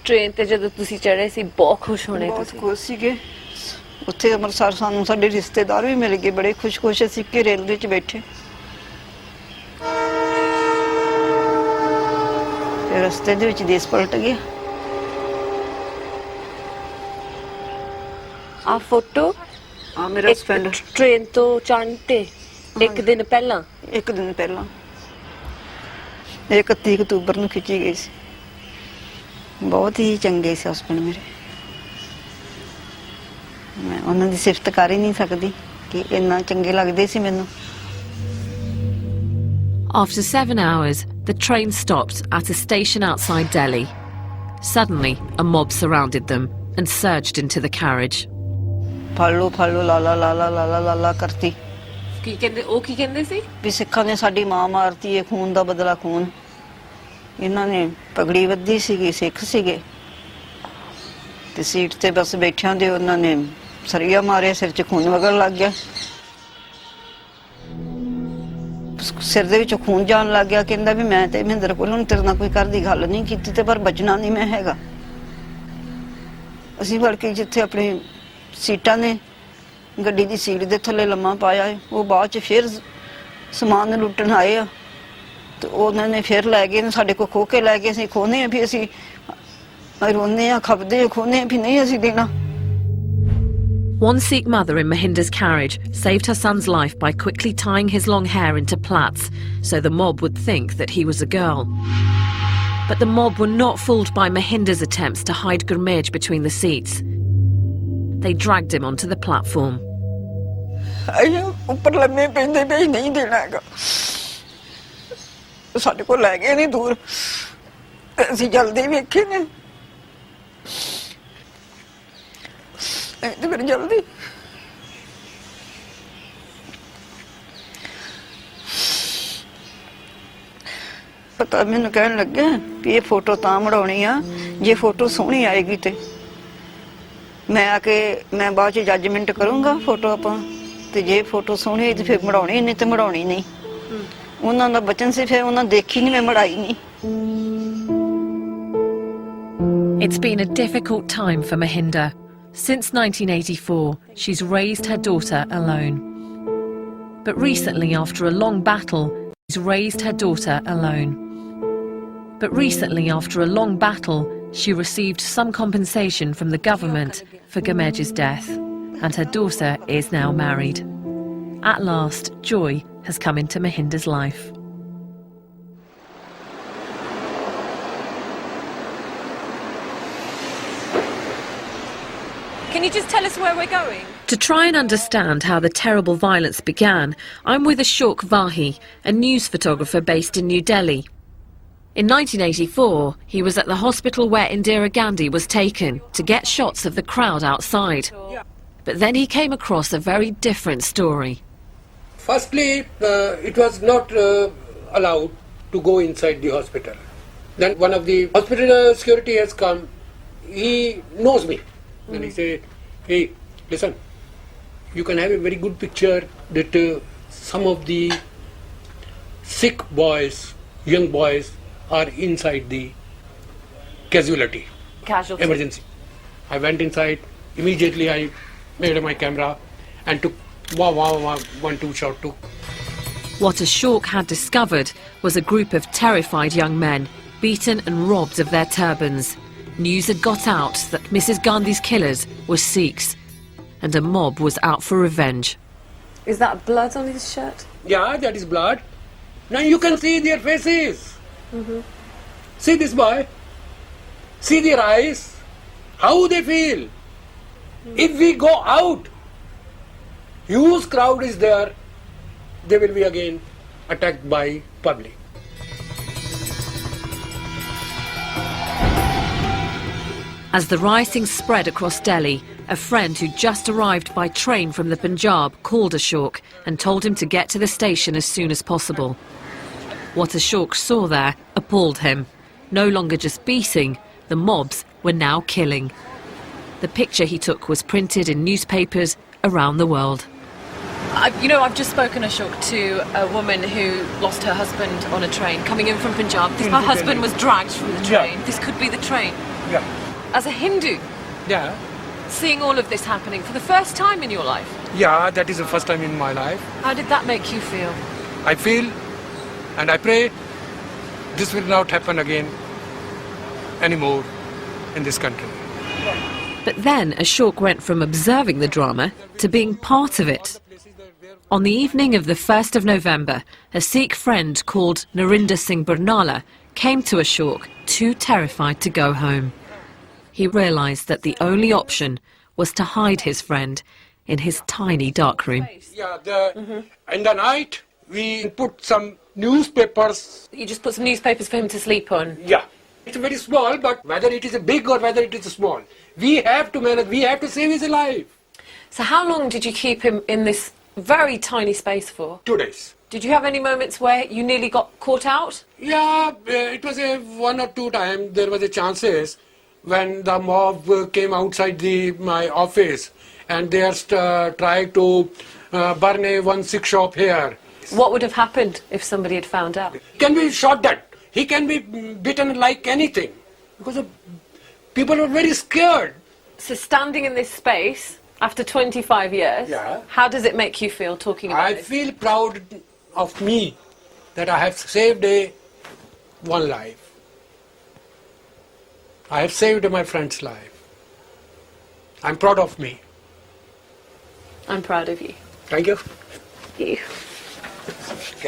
Train te jadon tusi chade si bahut khush hone बहुत खुश सीगे ਉੱਥੇ ਅੰਮ੍ਰਿਤਸਰ ਸਾਨੂੰ ਸਾਡੇ ਰਿਸ਼ਤੇਦਾਰ ਵੀ ਮਿਲ ਗਏ ਬੜੇ ਖੁਸ਼-ਖੁਸ਼ ਅਸੀਂ ਕਿ ਰੇਲਵੇ 'ਚ ਬੈਠੇ ਫਿਰ ਰਸਤੇ ਦੇ ਵਿੱਚ ਦੇਸ਼ ਪਲਟ ਗਿਆ ਆ ਫੋਟੋ ਆ ਮੇਰਾ ਹਸਬੈਂਡ ਟ੍ਰੇਨ ਤੋਂ ਚੜ੍ਹਨ ਤੇ ਇੱਕ ਦਿਨ ਪਹਿਲਾਂ 31 ਅਕਤੂਬਰ ਨੂੰ ਖਿੱਚੀ ਗਈ ਸੀ ਬਹੁਤ ਹੀ ਚੰਗੇ ਸੀ ਹਸਬੈਂਡ ਮੇਰੇ ਮੈਂ ਉਹਨਾਂ ਦੀ ਸਿਫਤ ਕਰ ਹੀ ਨਹੀਂ ਸਕਦੀ ਕਿ ਇੰਨਾ ਚੰਗੇ ਲੱਗਦੇ ਸੀ ਮੈਨੂੰ After 7 hours, the train stopped at a station outside Delhi. Suddenly, a mob surrounded them and surged into the carriage. Follow ਲਾ ਲਾ ਕਰਤੀ ਕੀ ਕਹਿੰਦੇ ਸੀ ਵੀ ਸਿੱਖਾਂ ਨੇ ਸਾਡੀ ਮਾਂ ਮਾਰਤੀ ਹੈ ਖੂਨ ਦਾ ਬਦਲਾ ਖੂਨ ਇਹਨਾਂ ਨੇ ਪਗੜੀ ਵੱਧੀ ਸੀਗੀ ਸਿੱਖ ਸੀਗੇ ਤੇ ਸੀਟ ਤੇ ਬਸ ਬੈਠਿਆਂ ਦੇ ਉਹਨਾਂ ਨੇ ਸਰੀਆ ਮਾਰਿਆ ਸਿਰ 'ਚ ਖੂਨ ਵਗਣ ਲੱਗ ਗਿਆ ਸਿਰ ਦੇ ਵਿੱਚੋਂ ਖੂਨ ਜਾਣ ਲੱਗ ਗਿਆ ਕਹਿੰਦਾ ਵੀ ਮੈਂ ਤੇ ਮਹਿੰਦਰ ਕੋਲ ਹੁਣ ਤੇਰੇ ਨਾਲ ਕੋਈ ਘਰ ਦੀ ਗੱਲ ਨਹੀਂ ਕੀਤੀ ਤੇ ਪਰ ਬਚਣਾ ਨਹੀਂ ਮੈਂ ਹੈਗਾ ਅਸੀਂ ਵੜ ਕੇ ਜਿੱਥੇ ਆਪਣੀ ਸੀਟਾਂ ਨੇ ਗੱਡੀ ਦੀ ਸੀਟ ਦੇ ਥੱਲੇ ਲੰਮਾ ਪਾਇਆ ਉਹ ਬਾਅਦ 'ਚ ਫਿਰ ਸਮਾਨ ਲੁੱਟਣ ਆਏ ਆ ਤੇ ਉਹਨਾਂ ਨੇ ਫਿਰ ਲੈ ਗਏ ਸਾਡੇ ਕੋਲ ਖੋਹ ਕੇ ਲੈ ਗਏ ਅਸੀਂ ਖੋਹਨੇ ਆ ਵੀ ਅਸੀਂ ਰੋਂਦੇ ਆ ਖਪਦੇ ਆ ਖੋਹਨੇ ਆ ਵੀ ਨਹੀਂ ਅਸੀਂ ਦੇਣਾ One Sikh mother in Mahinder's carriage saved her son's life by quickly tying his long hair into plaits so the mob would think that he was a girl. But the mob were not fooled by Mahinder's attempts to hide Gurmeet between the seats. They dragged him onto the platform. ਉੱਪਰ ਲੰਮੇ ਪੈਂਦੇ ਪਏ ਨਹੀਂ ਦੇਣਾ ਹੈਗਾ ਸਾਡੇ ਕੋਲ ਲੈ ਗਏ ਨਹੀਂ ਦੂਰ ਅਸੀਂ ਜਲਦੀ ਵੇਖੇ ਨੇ ਤੇ ਫਿਰ ਜਲਦੀ ਪਤਾ ਮੈਨੂੰ ਕਹਿਣ ਲੱਗੇ ਵੀ ਇਹ ਫੋਟੋ ਤਾਂ ਮੜਾਉਣੀ ਆ ਜੇ ਫੋਟੋ ਸੋਹਣੀ ਆਏਗੀ ਤੇ ਮੈਂ ਆ ਕੇ ਮੈਂ ਬਾਅਦ ਚ ਜੱਜਮੈਂਟ ਕਰੂੰਗਾ ਫੋਟੋ ਆਪਾਂ ਤੇ ਜੇ ਫੋਟੋ ਸੋਹਣੀ ਤੇ ਫਿਰ ਮੜਾਉਣੀ ਨਹੀਂ ਤੇ ਮੜਾਉਣੀ ਨਹੀਂ ਉਹਨਾਂ ਦਾ ਬਚਨ ਸੀ ਫਿਰ ਉਹਨਾਂ ਦੇਖੀ ਨਹੀਂ ਮੈਂ ਮੜਾਈ ਨਹੀਂ It's been a difficult time for Mahinder. Since 1984, she's raised her daughter alone. But recently, after a long battle, she received some compensation from the government for Gurmeet's death. and her daughter is now married. At last, joy has come into Mahinder's life. Can you just tell us where we're going? To try and understand how the terrible violence began, I'm with Ashok Vahi, a news photographer based in New Delhi. In 1984, he was at the hospital where Indira Gandhi was taken to get shots of the crowd outside. But then he came across a very different story. Firstly, it was not allowed to go inside the hospital. Then one of the hospital security has come. He knows me. And he said, hey, listen, you can have a very good picture that some of the Sikh boys, young boys, are inside the casualty. Emergency. I went inside, immediately I made my camera and took 1-2 shot too. What Ashok had discovered was a group of terrified young men, beaten and robbed of their turbans. News had got out that Mrs. Gandhi's killers were Sikhs, and a mob was out for revenge. Is that blood on his shirt? Yeah, that is blood. Now you can see their faces. See this boy. See their eyes. How they feel. If we go out, huge crowd is there, they will be again attacked by public. As the rioting spread across Delhi, a friend who just arrived by train from the Punjab called Ashok and told him to get to the station as soon as possible. What Ashok saw there appalled him. No longer just beating, the mobs were now killing. The picture he took was printed in newspapers around the world. I've just spoken, Ashok, to a woman who lost her husband on a train coming in from Punjab. Her husband was dragged from the train. This could be the train. Yeah. As a Hindu, seeing all of this happening for the first time in your life. Yeah, that is the first time in my life. How did that make you feel? I feel and I pray this will not happen again anymore in this country. But then Ashok went from observing the drama to being part of it. On the evening of the 1st of November, a Sikh friend called Narinder Singh Barnala came to Ashok, too terrified to go home. He realised that the only option was to hide his friend in his tiny dark room. Yeah, in the night we put some newspapers. You just put some newspapers for him to sleep on? Yeah. It's very small, but whether it is a big or whether it is a small, we have to manage, we have to save his life. So how long did you keep him in this very tiny space for? 2 days. Did you have any moments where you nearly got caught out? Yeah, it was a 1 or 2 times there was a chances when the mob came outside my office and they are trying to burn one Sikh shop here. What would have happened if somebody had found out? He can be shot dead. He can be beaten like anything because people are very scared. So standing in this space after 25 years, how does it make you feel talking about it? I feel proud of me that I have saved one life. I have saved my friend's life. I'm proud of me. I'm proud of you. Thank you. You.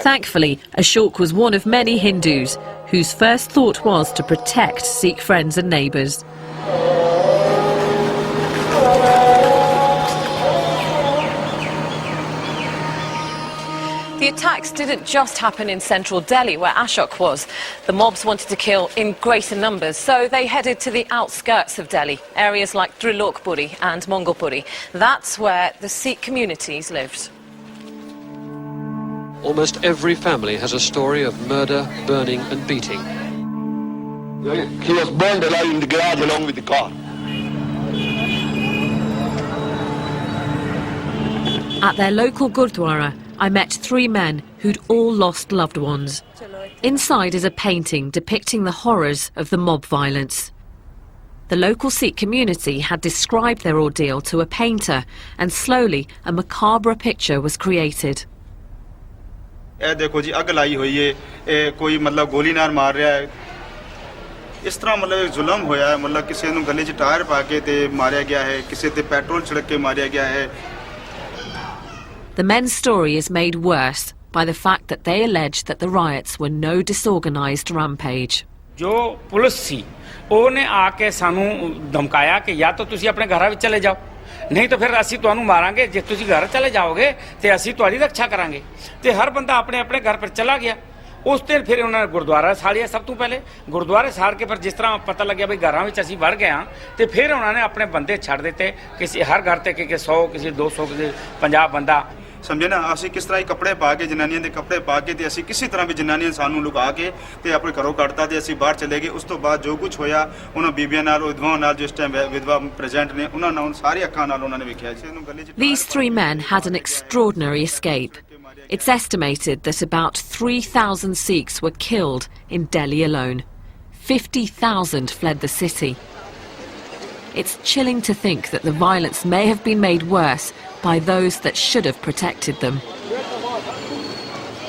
Thankfully, Ashok was one of many Hindus whose first thought was to protect Sikh friends and neighbours. The attacks didn't just happen in central Delhi, where Ashok was. The mobs wanted to kill in greater numbers, so they headed to the outskirts of Delhi, areas like Trilokpuri and Mongolpuri. That's where the Sikh communities lived. Almost every family has a story of murder, burning and beating. He was burned alive in the garage along with the car. At their local Gurdwara, I met 3 men who'd all lost loved ones. Inside is a painting depicting the horrors of the mob violence. The local Sikh community had described their ordeal to a painter, and slowly a macabre picture was created. ਇਹ ਦੇਖੋ ਜੀ ਅੱਗ ਲਾਈ ਹੋਈ ਏ ਇਹ ਕੋਈ ਮਤਲਬ ਗੋਲੀ ਨਾਲ ਮਾਰ ਰਿਹਾ ਹੈ ਇਸ ਤਰ੍ਹਾਂ ਮਤਲਬ ਇੱਕ ਜ਼ੁਲਮ ਹੋਇਆ ਹੈ ਮਤਲਬ ਕਿਸੇ ਨੂੰ ਗਲੇ 'ਚ ਟਾਇਰ ਪਾ ਕੇ ਤੇ ਮਾਰਿਆ ਗਿਆ ਹੈ ਕਿਸੇ ਤੇ ਪੈਟਰੋਲ ਛਿੜਕ ਕੇ ਮਾਰਿਆ ਗਿਆ ਹੈ The men's story is made worse by the fact that they allege that the riots were no disorganized rampage. ਜੋ ਪੁਲਿਸ ਸੀ ਉਹਨੇ ਆ ਕੇ ਸਾਨੂੰ ਧਮਕਾਇਆ ਕਿ ਜਾਂ ਤਾਂ ਤੁਸੀਂ ਆਪਣੇ ਘਰਾਂ ਵਿੱਚ ਚਲੇ ਜਾਓ ਨਹੀਂ ਤਾਂ ਫਿਰ ਅਸੀਂ ਤੁਹਾਨੂੰ ਮਾਰਾਂਗੇ ਜੇ ਤੁਸੀਂ ਘਰ ਚਲੇ ਜਾਓਗੇ ਤੇ ਅਸੀਂ ਤੁਹਾਡੀ ਰੱਖਿਆ ਕਰਾਂਗੇ ਤੇ ਹਰ ਬੰਦਾ ਆਪਣੇ ਆਪਣੇ ਘਰ ਪਰ ਚਲਾ ਗਿਆ ਉਸ ਦਿਨ ਫਿਰ ਉਹਨਾਂ ਨੇ ਗੁਰਦੁਆਰਾ ਸਾੜਿਆ ਸਭ ਤੋਂ ਪਹਿਲੇ ਗੁਰਦੁਆਰੇ ਸਾੜ ਕੇ ਫਿਰ ਜਿਸ ਤਰ੍ਹਾਂ ਪਤਾ ਲੱਗਿਆ ਵੀ ਘਰਾਂ ਵਿੱਚ ਅਸੀਂ ਵੜ ਗਏ ਹਾਂ ਤੇ ਫਿਰ ਉਹਨਾਂ ਨੇ ਆਪਣੇ ਬੰਦੇ ਛੱਡ ਦਿੱਤੇ ਕਿਸੇ ਹਰ ਘਰ ਤੇ ਕਿ 100 ਕਿਸੇ 200 ਕਿਸੇ 50 ਬੰਦਾ ਸਮਝੇ ਨਾ ਅਸੀਂ ਕਿਸ ਤਰ੍ਹਾਂ ਹੀ ਕੱਪੜੇ ਪਾ ਕੇ ਜਨਾਨੀਆਂ ਦੇ ਕੱਪੜੇ ਪਾ ਕੇ ਤੇ ਅਸੀਂ ਕਿਸੇ ਤਰ੍ਹਾਂ ਵੀ ਜਨਾਨੀਆਂ ਸਾਨੂੰ ਲੁਕਾ ਕੇ ਤੇ ਆਪਣੇ ਘਰੋਂ ਕੱਢਤਾ ਤੇ ਅਸੀਂ ਬਾਹਰ ਚਲੇ ਗਏ ਉਸ ਤੋਂ ਬਾਅਦ ਜੋ ਕੁਝ ਹੋਇਆ ਉਹਨਾਂ ਬੀਬੀਆਂ ਨਾਲ ਵਿਧਵਾਵਾਂ ਨਾਲ ਜਿਸ ਟਾਈਮ ਵਿਧਵਾ ਪ੍ਰੈਜ਼ੈਂਟ ਨੇ ਉਹਨਾਂ ਨਾਲ ਸਾਰੀ ਅੱਖਾਂ ਨਾਲ ਉਹਨਾਂ ਨੇ ਵੇਖਿਆ ਸੀ ਇਹਨੂੰ ਗਲੇ 'ਚ These three men had an extraordinary escape. It's estimated that about 3,000 Sikhs were killed in Delhi alone. 50,000 fled the city. It's chilling to think that the violence may have been made worse by those that should have protected them.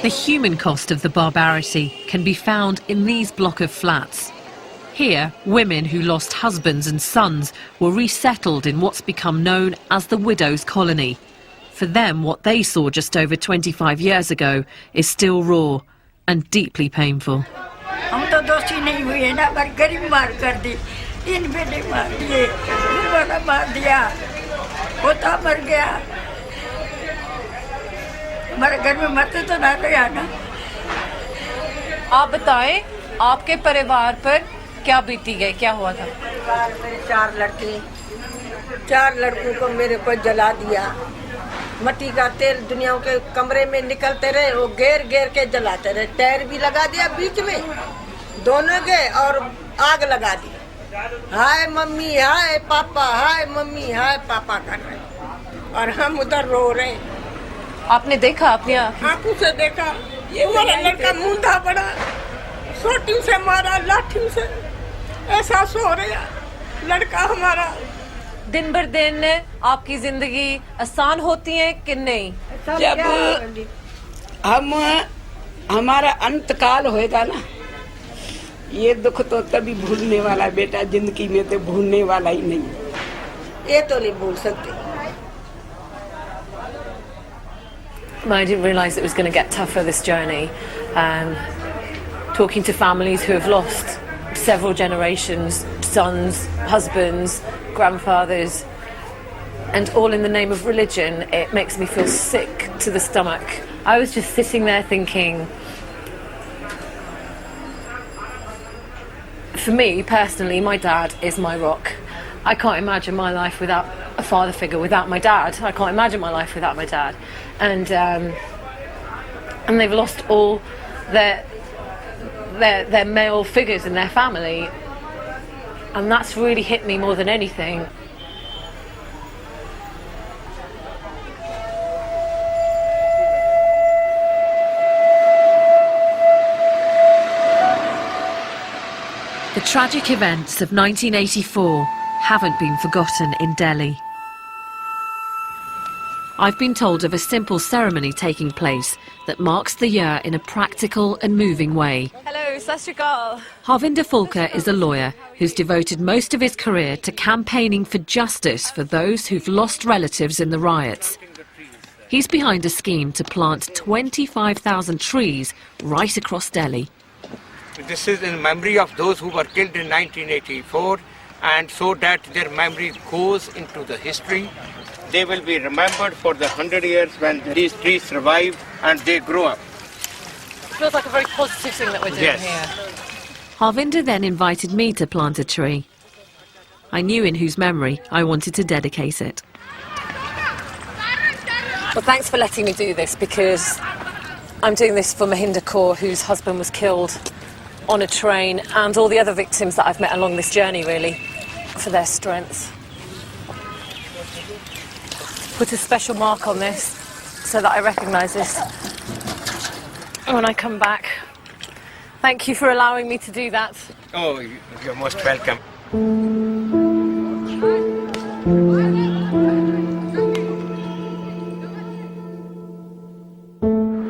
The human cost of the barbarity can be found in these block of flats. Here, women who lost husbands and sons were resettled in what's become known as the widows' colony. For them, what they saw just over 25 years ago is still raw and deeply painful. हम तो दोषी नहीं हुए ना पर गरीब मार कर दी 3 बेटे मार दिए बड़ा मार दिया पोता मर गया हमारे घर में मरते तो ना गया ना आप बताएं आपके परिवार पर क्या बीती गई क्या हुआ था मेरे 4 लड़के 4 लड़कों को मेरे को जला दिया मट्टी का तेल दुनिया के कमरे में निकलते रहे वो घेर घेर के जलाते रहे टायर भी लगा दिया बीच में दोनों के और आग लगा दी हाय मम्मी हाय पापा हाय मम्मी हाय पापा कर रहे और हम उधर रो रहे आपने देखा अपनी आंखों से देखा ये वाला लड़का मुंडा पड़ा सोटी से मारा लाठी से ऐसा सो रहा लड़का हमारा दिन भर दिन आपकी जिंदगी आसान होती है कि नहीं जब हम हमारा अंतकाल होएगा ना ये दुख तो तभी भूलने वाला बेटा जिंदगी में तो भूलने वाला ही नहीं ये तो नहीं भूल सकते I didn't realise it was going to get tougher this journey. Talking to families who have lost several generations, sons, husbands, grandfathers, and all in the name of religion, it makes me feel sick to the stomach. I was just sitting there thinking, for me personally, my dad is my rock. I can't imagine my life without a father figure, without my dad. I can't imagine my life without my dad. And they've lost all their male figures in their family, and that's really hit me more than anything. The tragic events of 1984 haven't been forgotten in Delhi. I've been told of a simple ceremony taking place that marks the year in a practical and moving way. Hello, Sat Shri Akal. Harvinder Fulkar is a lawyer who's devoted most of his career to campaigning for justice for those who've lost relatives in the riots. He's behind a scheme to plant 25,000 trees right across Delhi. This is in memory of those who were killed in 1984, and so that their memory goes into the history. They will be remembered for the 100 years when these trees survive and they grow up. Feels like a very positive thing that we're doing here. Harvinder then invited me to plant a tree. I knew in whose memory I wanted to dedicate it. Well, thanks for letting me do this, because I'm doing this for Mahinder Kaur, whose husband was killed on a train, and all the other victims that I've met along this journey, really, for their strength. Put a special mark on this so that I recognise this when I come back. Thank you for allowing me to do that. Oh, you're most welcome.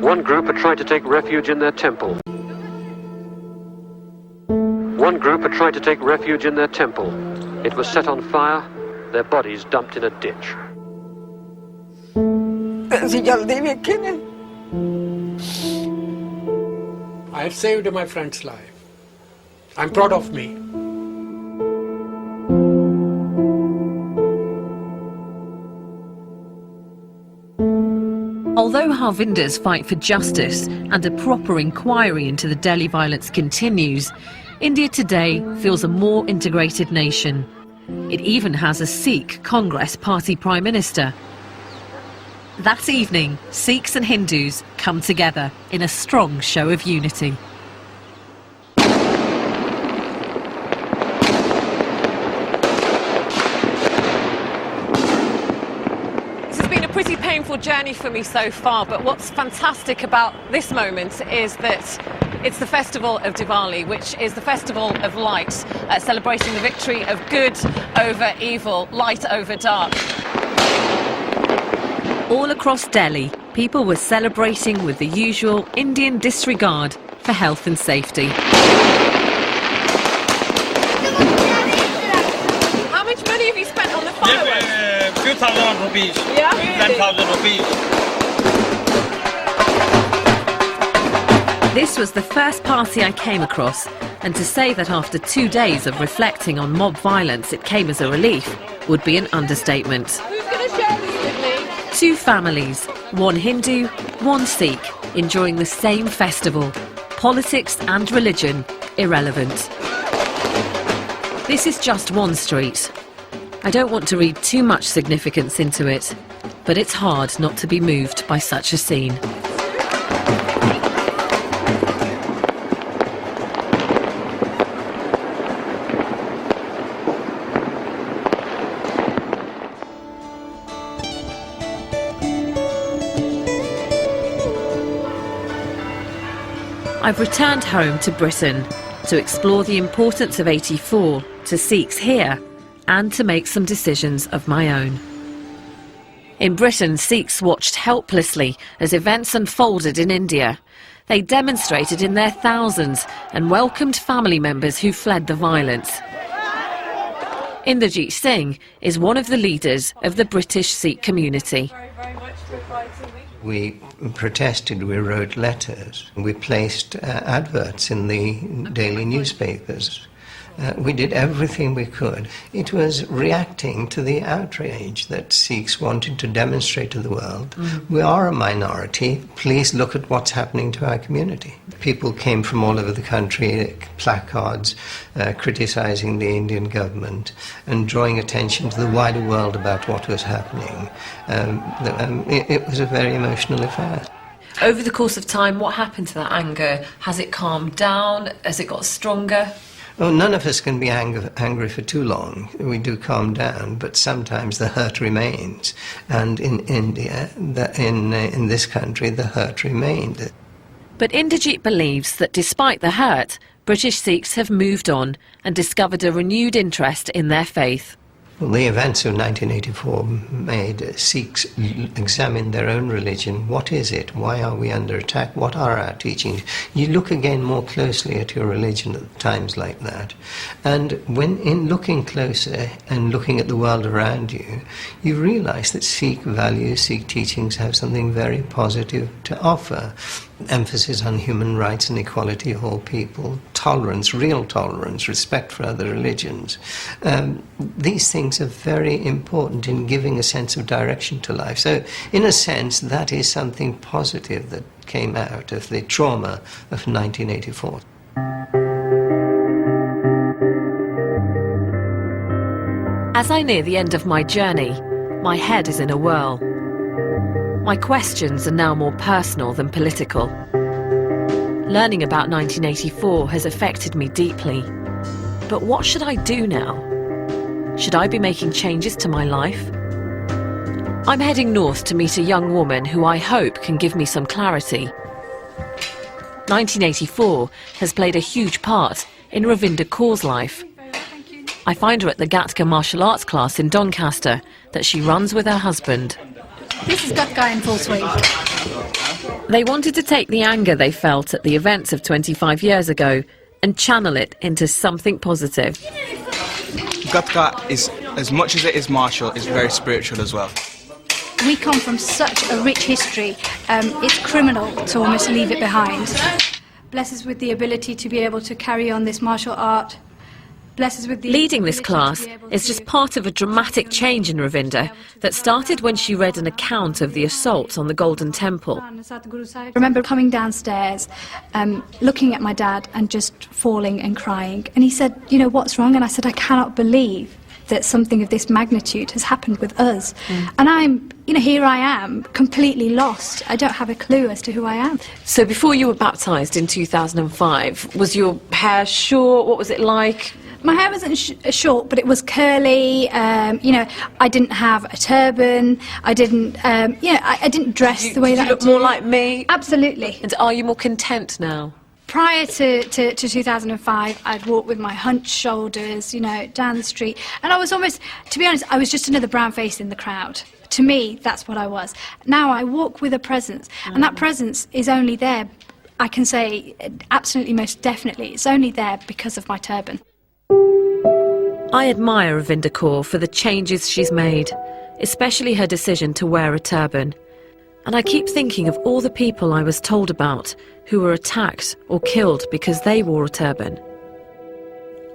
One group had tried to take refuge in their temple. One group had tried to take refuge in their temple. It was set on fire, their bodies dumped in a ditch. I have saved my friend's life. I'm proud of me. Although Harvinder's fight for justice and a proper inquiry into the Delhi violence continues, India today feels a more integrated nation. It even has a Sikh Congress Party Prime Minister. That evening, Sikhs and Hindus come together in a strong show of unity. Pretty painful journey for me so far, but what's fantastic about this moment is that it's the festival of Diwali, which is the festival of light, celebrating the victory of good over evil, light over dark. All across Delhi, people were celebrating with the usual Indian disregard for health and safety. How much money have you spent on the fireworks? Few thousand rupees. Yeah? 10,000 rupees. This was the first party I came across, and to say that after 2 days of reflecting on mob violence it came as a relief would be an understatement. Who's going to share this with me? 2 families, one Hindu, one Sikh, enjoying the same festival. Politics and religion irrelevant. This is just one street. I don't want to read too much significance into it, but it's hard not to be moved by such a scene. I've returned home to Britain to explore the importance of 84 to Sikhs here and to make some decisions of my own. In Britain, Sikhs watched helplessly as events unfolded in India. They demonstrated in their thousands and welcomed family members who fled the violence. Inderjeet Singh is one of the leaders of the British Sikh community. We protested, we wrote letters, we placed adverts in the daily newspapers. We did everything we could. It was reacting to the outrage that Sikhs wanted to demonstrate to the world. We are a minority. Please look at what's happening to our community. People came from all over the country, placards criticizing the Indian government and drawing attention to the wider world about what was happening. It was a very emotional affair. Over the course of time, what happened to that anger? Has it calmed down? Has it got stronger? Well, none of us can be angry for too long. We do calm down, but sometimes the hurt remains. And in India, in this country, the hurt remained. But Inderjeet believes that despite the hurt, British Sikhs have moved on and discovered a renewed interest in their faith. Well, the events of 1984 made Sikhs examine their own religion. What is it? Why are we under attack? What are our teachings? You look again more closely at your religion at times like that. And when in looking closer and looking at the world around you, you realize that Sikh values, Sikh teachings have something very positive to offer. Emphasis on human rights and equality of all people, tolerance, real tolerance, respect for other religions. These things are very important in giving a sense of direction to life. So, in a sense, that is something positive that came out of the trauma of 1984. As I near the end of my journey, my head is in a whirl. My questions are now more personal than political. Learning about 1984 has affected me deeply. But what should I do now? Should I be making changes to my life? I'm heading north to meet a young woman who I hope can give me some clarity. 1984 has played a huge part in Ravinder Kaur's life. I find her at the Gatka martial arts class in Doncaster that she runs with her husband. This is Gatka in full swing. They wanted to take the anger they felt at the events of 25 years ago and channel it into something positive. Gatka is, as much as it is martial, is very spiritual as well. We come from such a rich history, it's criminal to almost leave it behind. Bless us with the ability to be able to carry on this martial art. Bless us with the Leading this class is just part of a dramatic change in Ravinda that started when she read an account of the assault on the Golden Temple. I remember coming downstairs, looking at my dad and just falling and crying. And he said, you know, what's wrong? And I said, I cannot believe that something of this magnitude has happened with us. And here I am, completely lost. I don't have a clue as to who I am. So before you were baptised in 2005, was your hair short? What was it like? My hair wasn't short, but it was curly. I didn't have a turban. I didn't, I didn't dress the way that I do. Did you look more like me? Absolutely. And are you more content now? Prior to 2005, I'd walk with my hunched shoulders, down the street. And I was almost, to be honest, I was just another brown face in the crowd. To me, that's what I was. Now I walk with a presence, and that presence is only there, I can say, absolutely, most definitely, it's only there because of my turban. I admire Ravinda Kaur for the changes she's made, especially her decision to wear a turban. And I keep thinking of all the people I was told about who were attacked or killed because they wore a turban.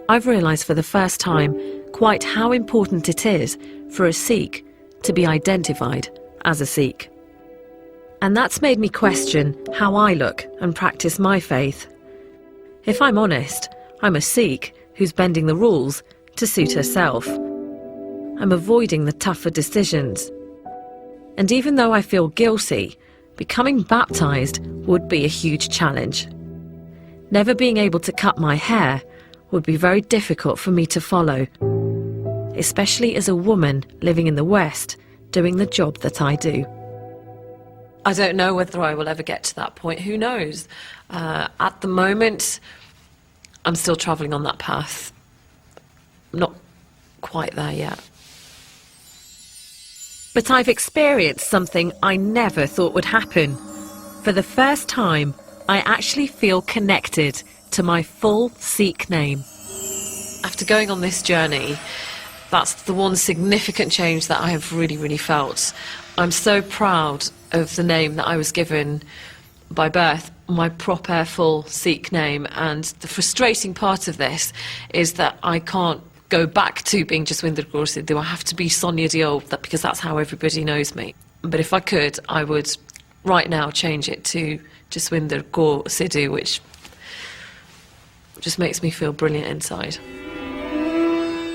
I've realised for the first time quite how important it is for a Sikh to be identified as a Sikh. And that's made me question how I look and practice my faith. If I'm honest, I'm a Sikh who's bending the rules to suit herself. I'm avoiding the tougher decisions. And even though I feel guilty, becoming baptised would be a huge challenge. Never being able to cut my hair would be very difficult for me to follow, especially as a woman living in the West doing the job that I do. I don't know whether I will ever get to that point. Who knows? At the moment, I'm still travelling on that path. I'm not quite there yet. But I've experienced something I never thought would happen. For the first time, I actually feel connected to my full Sikh name. After going on this journey, that's the one significant change that I have really, really felt. I'm so proud of the name that I was given by birth, my proper full Sikh name, and the frustrating part of this is that I can't go back to being Jaswinder Kaur Sidhu. I have to be Sonia Diol, because that's how everybody knows me. But if I could, I would right now change it to Jaswinder Kaur Sidhu, which just makes me feel brilliant inside.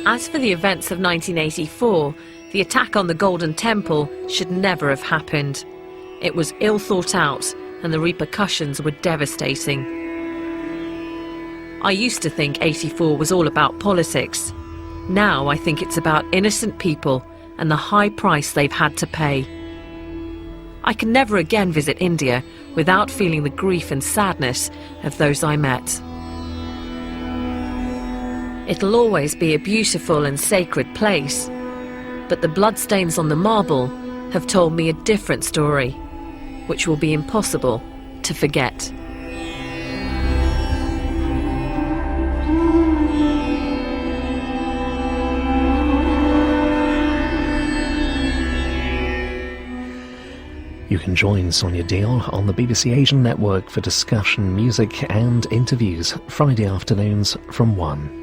As for the events of 1984, the attack on the Golden Temple should never have happened. It was ill thought out, and the repercussions were devastating. I used to think 84 was all about politics. Now I think it's about innocent people and the high price they've had to pay. I can never again visit India without feeling the grief and sadness of those I met. It'll always be a beautiful and sacred place, but the bloodstains on the marble have told me a different story, which will be impossible to forget. You can join Sonia Diol on the BBC Asian Network for discussion, music and interviews, Friday afternoons from 1.